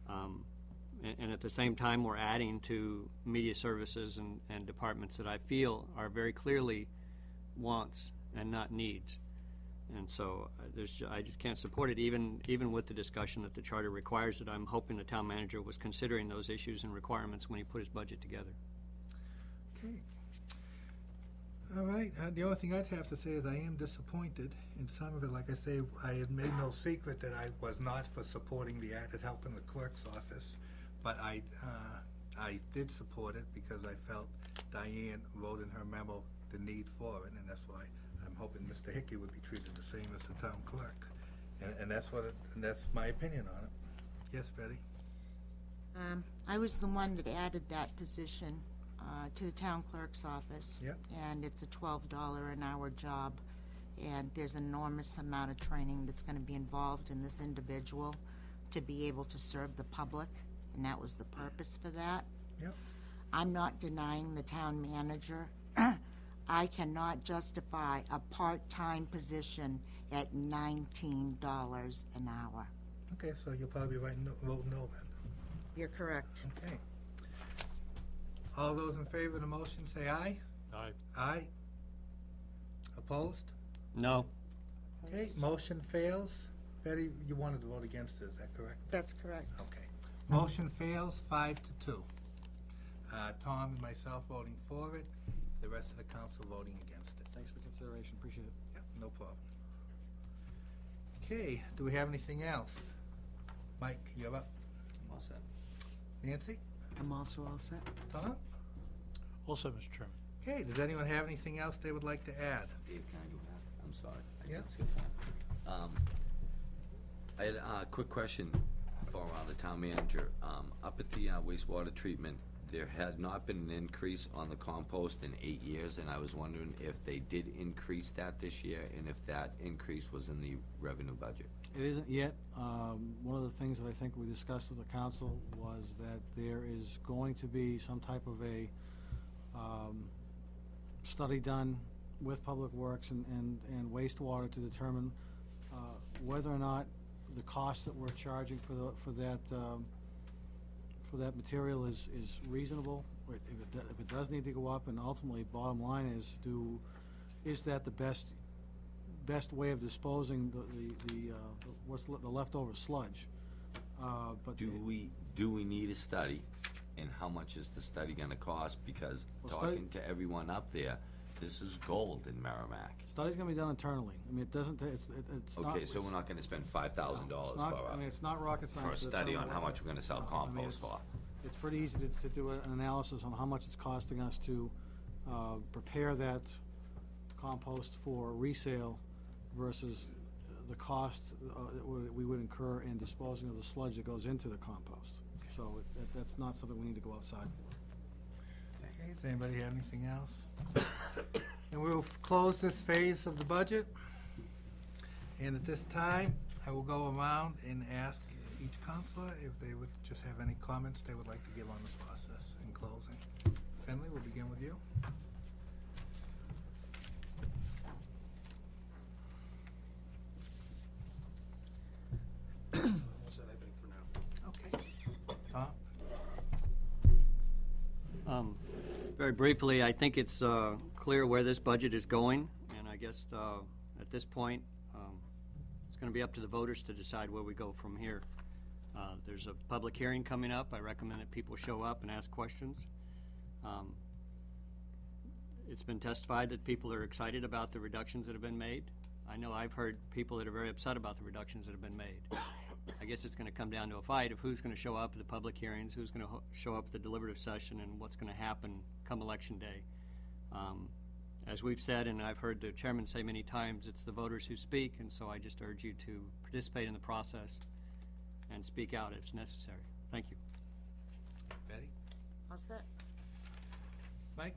And at the same time, we're adding to media services and departments that I feel are very clearly wants and not needs. And so I just can't support it, even with the discussion that the charter requires it. I'm hoping the town manager was considering those issues and requirements when he put his budget together. Okay. All right, the only thing I'd have to say is I am disappointed in some of it. Like I say, I had made no secret that I was not for supporting the added help in the clerk's office, but I did support it because I felt Diane wrote in her memo the need for it, and that's why I'm hoping Mr. Hickey would be treated the same as the town clerk, and that's and that's my opinion on it. Yes, Betty? I was the one that added that position to the town clerk's office. Yep. And it's a $12 an hour job, and there's an enormous amount of training that's going to be involved in this individual to be able to serve the public, and that was the purpose for that. Yep. I'm not denying the town manager. I cannot justify a part-time position at $19 an hour. Okay, so you'll probably vote no then. You're correct. Okay. All those in favor of the motion say aye. Aye. Aye. Opposed? No. Okay, motion fails. Betty, you wanted to vote against it, is that correct? That's correct. Okay. Motion fails 5-2. Tom and myself voting for it, the rest of the council voting against it. Thanks for consideration, appreciate it. Yep, no problem. Okay, do we have anything else? Mike, you're up. All set. Nancy? I'm also all set. Tom? Also, Mr. Chairman. Okay, does anyone have anything else they would like to add? Dave, can I go back? I'm sorry. I Yeah. did skip one. I had a quick question for the town manager. Up at the wastewater treatment, there had not been an increase on the compost in 8 years, and I was wondering if they did increase that this year, and if that increase was in the revenue budget. It isn't yet. One of the things that I think we discussed with the council was that there is going to be some type of a study done with Public Works and wastewater to determine whether or not the cost that we're charging for that material is reasonable. If it does need to go up, and ultimately, bottom line is that the best way of disposing the leftover sludge? But Do we need a study, and how much is the study going to cost? Because Well, talking to everyone up there, this is gold in Merrimack. Study's going to be done internally. I mean, it doesn't. It's not. Okay, so we're not going to spend $5,000 It's not- I mean, it's not rocket science for a to study on determine how what- much we're going to sell No, I mean, compost for. It's pretty easy to do an analysis on how much it's costing us to prepare that compost for resale versus the cost that we would incur in disposing of the sludge that goes into the compost. So that's not something we need to go outside for. Okay, does anybody have anything else? And we'll close this phase of the budget. And at this time, I will go around and ask each counselor if they would just have any comments they would like to give on the process in closing. Finley, we'll begin with you. That's it, I think, for now. Okay. Tom? Very briefly, I think it's clear where this budget is going, and I guess at this point, it's going to be up to the voters to decide where we go from here. There's a public hearing coming up. I recommend that people show up and ask questions. It's been testified that people are excited about the reductions that have been made. I know I've heard people that are very upset about the reductions that have been made. I guess it's going to come down to a fight of who's going to show up at the public hearings, who's going to show up at the deliberative session, and what's going to happen come Election Day. As we've said, and I've heard the chairman say many times, it's the voters who speak, and so I just urge you to participate in the process and speak out if necessary. Thank you. Betty? All set? Mike?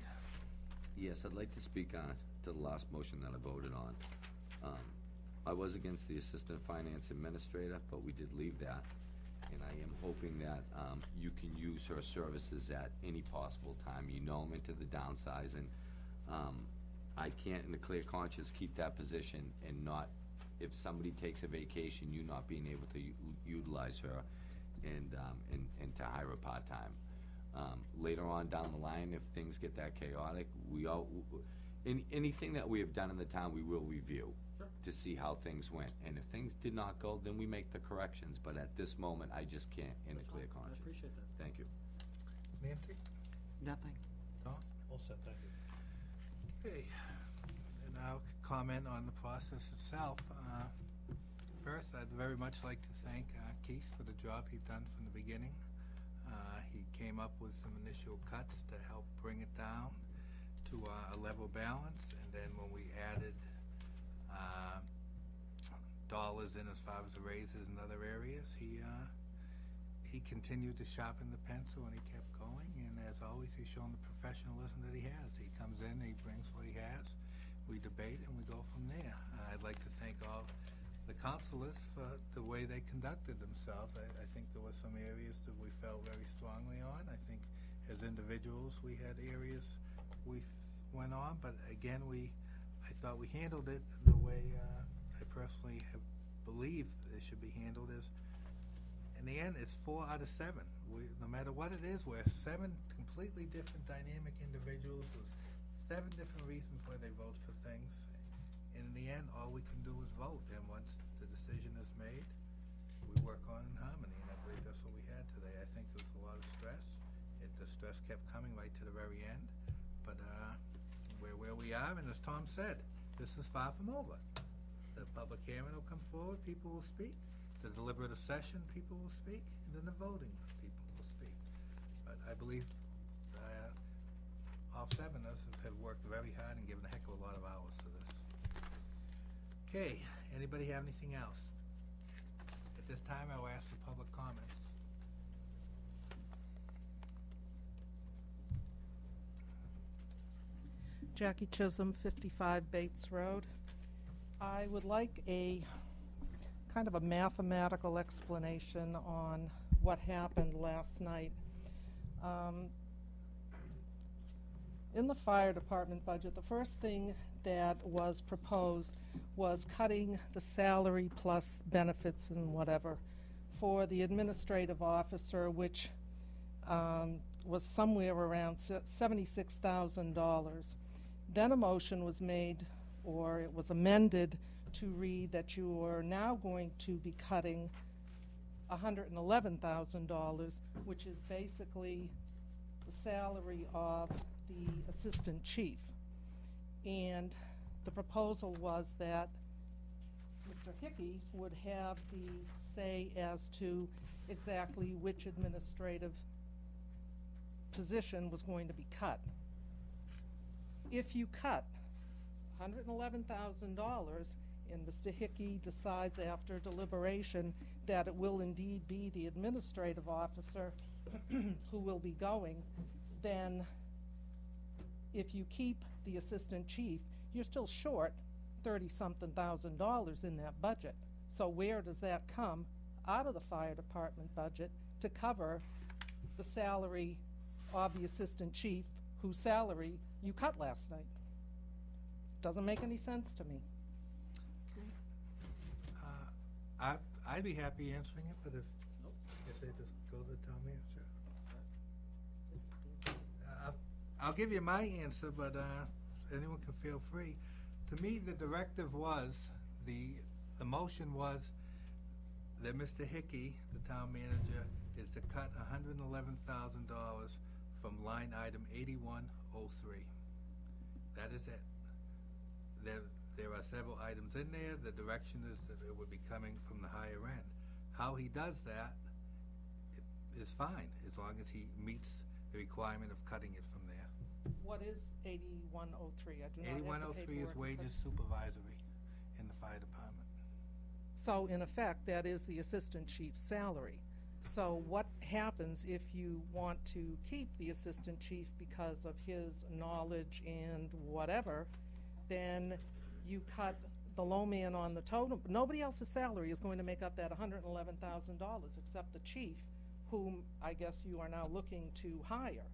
Yes, I'd like to speak on to the last motion that I voted on. I was against the Assistant Finance Administrator, but we did leave that. And I am hoping that you can use her services at any possible time. You know I'm into the downsizing. I can't, in a clear conscience, keep that position and not, if somebody takes a vacation, you not being able to utilize her and to hire a part-time. Later on down the line, if things get that chaotic, Anything that we have done in the town, we will review. Sure. To see how things went, and if things did not go, then we make the corrections, but at this moment, I just can't in a That's clear fine. I conscience. appreciate that. Thank you. Nancy? Nothing. Tom? All set, thank you. Okay, and I'll comment on the process itself. First, I'd very much like to thank Keith for the job he's done from the beginning. He came up with some initial cuts to help bring it down to a level balance, and then when we added dollars in as far as the raises in other areas, he continued to sharpen the pencil, and he kept going, and as always, he's shown the professionalism that he has. He comes in, he brings what he has, we debate, and we go from there. I'd like to thank all the councilors for the way they conducted themselves. I think there were some areas that we felt very strongly on. I think as individuals, we had areas we went on, but again, I thought we handled it the way I personally have believed it should be handled. Is in the end, it's 4 out of 7. No matter what it is, we're 7 completely different dynamic individuals with 7 different reasons why they vote for things. And in the end, all we can do is vote. And once the decision is made, we work on in harmony. And I believe that's what we had today. I think there was a lot of stress. The stress kept coming right to the very end. But we're where we are, and as Tom said, this is far from over. The public hearing will come forward, people will speak. The deliberative session, people will speak, and then the voting, people will speak. But I believe all 7 of us have worked very hard and given a heck of a lot of hours to this. Okay, anybody have anything else? At this time, I will ask for public comments. Jackie Chisholm, 55 Bates Road. I would like a kind of a mathematical explanation on what happened last night. In the fire department budget, the first thing that was proposed was cutting the salary plus benefits and whatever for the administrative officer, which was somewhere around $76,000. Then a motion was made, or it was amended, to read that you are now going to be cutting $111,000, which is basically the salary of the assistant chief. And the proposal was that Mr. Hickey would have the say as to exactly which administrative position was going to be cut. If you cut $111,000 and Mr. Hickey decides after deliberation that it will indeed be the administrative officer who will be going, then if you keep the assistant chief, you're still short $30-something thousand in that budget. So where does that come out of the fire department budget to cover the salary of the assistant chief whose salary you cut last night? Doesn't make any sense to me. I'd be happy answering it, but if they just go to the town manager. I'll give you my answer, but anyone can feel free. To me, the directive was, the motion was that Mr. Hickey, the town manager, is to cut $111,000 from line item 8103. That is it. There are several items in there. The direction is that it would be coming from the higher end. How he does that is fine, as long as he meets the requirement of cutting it from there. What is 8103? I do not have the 8103 is paperwork in wages front. supervisory in the fire department. So in effect, that is the assistant chief's salary. So what happens if you want to keep the assistant chief because of his knowledge and whatever, then you cut the low man on the totem. Nobody else's salary is going to make up that $111,000 except the chief, whom I guess you are now looking to hire.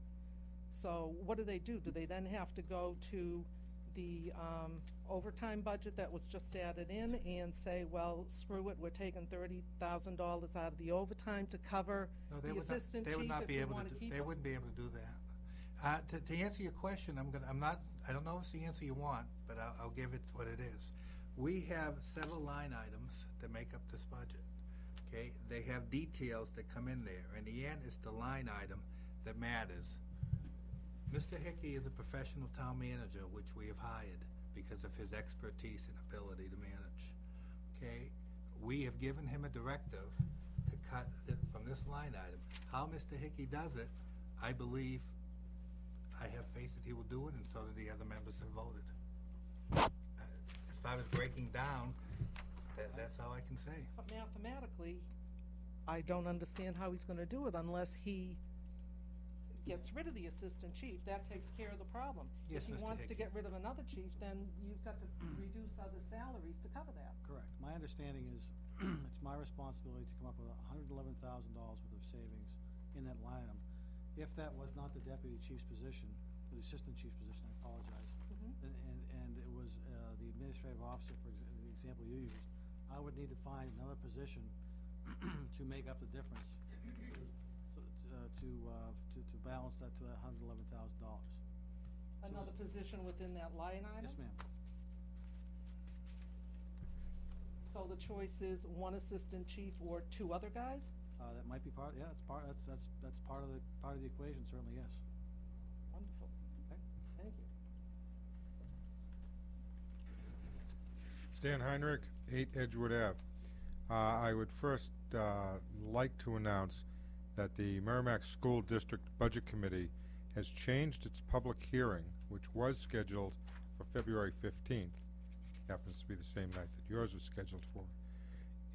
So what do? Do they then have to go to the overtime budget that was just added in and say, well, screw it, we're taking $30,000 out of the overtime to cover the assistant chief if we want to keep him? They wouldn't be able to do that. To answer your question, I'm I don't know if it's the answer you want, but I'll give it what it is. We have several line items that make up this budget, okay? They have details that come in there. In the end, it's the line item that matters. Mr. Hickey is a professional town manager, which we have hired because of his expertise and ability to manage, okay? We have given him a directive to cut from this line item. How Mr. Hickey does it, I believe, I have faith that he will do it, and so do the other members that voted. As far as breaking down, that's all I can say. But mathematically, I don't understand how he's gonna do it unless he gets rid of the assistant chief. That takes care of the problem. Yes, If he Mr. wants to Hickey. get rid of another chief, then you've got to reduce other salaries to cover that. Correct. My understanding is it's my responsibility to come up with $111,000 worth of savings in that line item. If that was not the deputy chief's position, or the assistant chief's position, I apologize, and it was the administrative officer, for the example you used, I would need to find another position to make up the difference, to balance that to that $111,000. Another position within that line item? Yes, ma'am. So the choice is one assistant chief or two other guys? That might be part. Yeah, it's part. That's part of the equation. Certainly, yes. Wonderful. Okay. Thank you. Stan Heinrich, 8 Edgewood Ave. I would first like to announce that the Merrimack School District Budget Committee has changed its public hearing, which was scheduled for February 15th. Happens to be the same night that yours was scheduled for,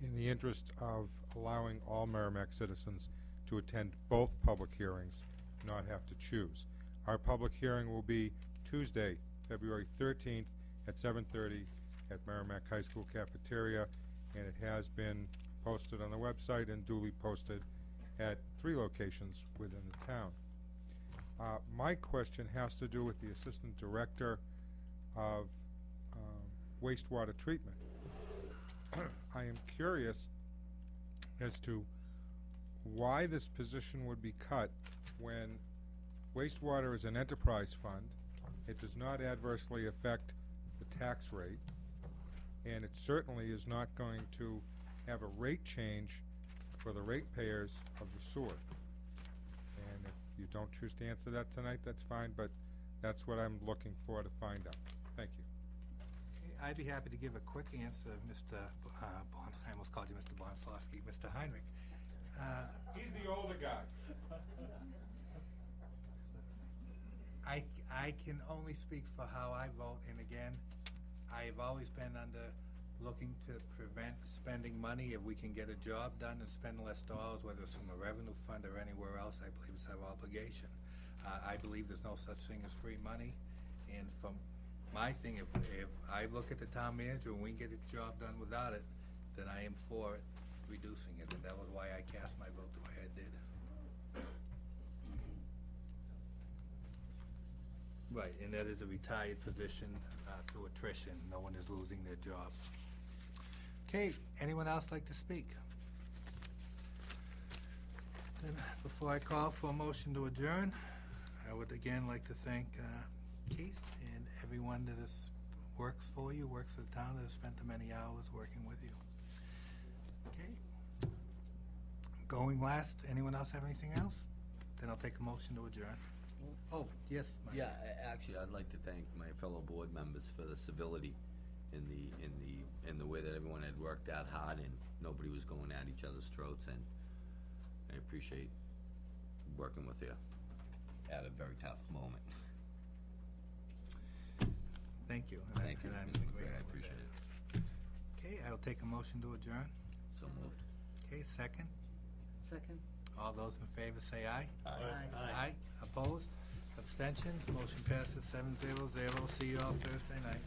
in the interest of allowing all Merrimack citizens to attend both public hearings, not have to choose. Our public hearing will be Tuesday, February 13th at 7:30 at Merrimack High School cafeteria, and it has been posted on the website and duly posted at 3 locations within the town. My question has to do with the Assistant Director of Wastewater Treatment. I am curious as to why this position would be cut when wastewater is an enterprise fund. It does not adversely affect the tax rate, and it certainly is not going to have a rate change for the ratepayers of the sewer. And if you don't choose to answer that tonight, that's fine, but that's what I'm looking for to find out. Thank you. Okay, I'd be happy to give a quick answer, Mr. I almost called you Mr. Bonslawski, Mr. Heinrich. He's the older guy. I can only speak for how I vote, and again, I've always been looking to prevent spending money. If we can get a job done and spend less dollars, whether it's from a revenue fund or anywhere else, I believe it's our obligation. I believe there's no such thing as free money, and from my thing, if I look at the town manager and we can get a job done without it, then I am for it, reducing it, and that was why I cast my vote the way I did. Right, and that is a retired position through attrition. No one is losing their job. Okay, anyone else like to speak? Then, before I call for a motion to adjourn, I would again like to thank Keith and everyone that works for you, works for the town, that has spent the many hours working with you. Okay. Going last, anyone else have anything else? Then I'll take a motion to adjourn. Oh, yes, Mike. Yeah, actually, I'd like to thank my fellow board members for the civility in the way that everyone had worked out hard and nobody was going at each other's throats, and I appreciate working with you at a very tough moment. Thank you. Thank you, And I'm Mr. agreeable McGregor, I with appreciate that. it. Okay, I'll take a motion to adjourn. So moved. Okay, second. Second. All those in favor say aye. Aye. Aye. Opposed? Abstentions? Motion passes 7-0-0. See you all Thursday night.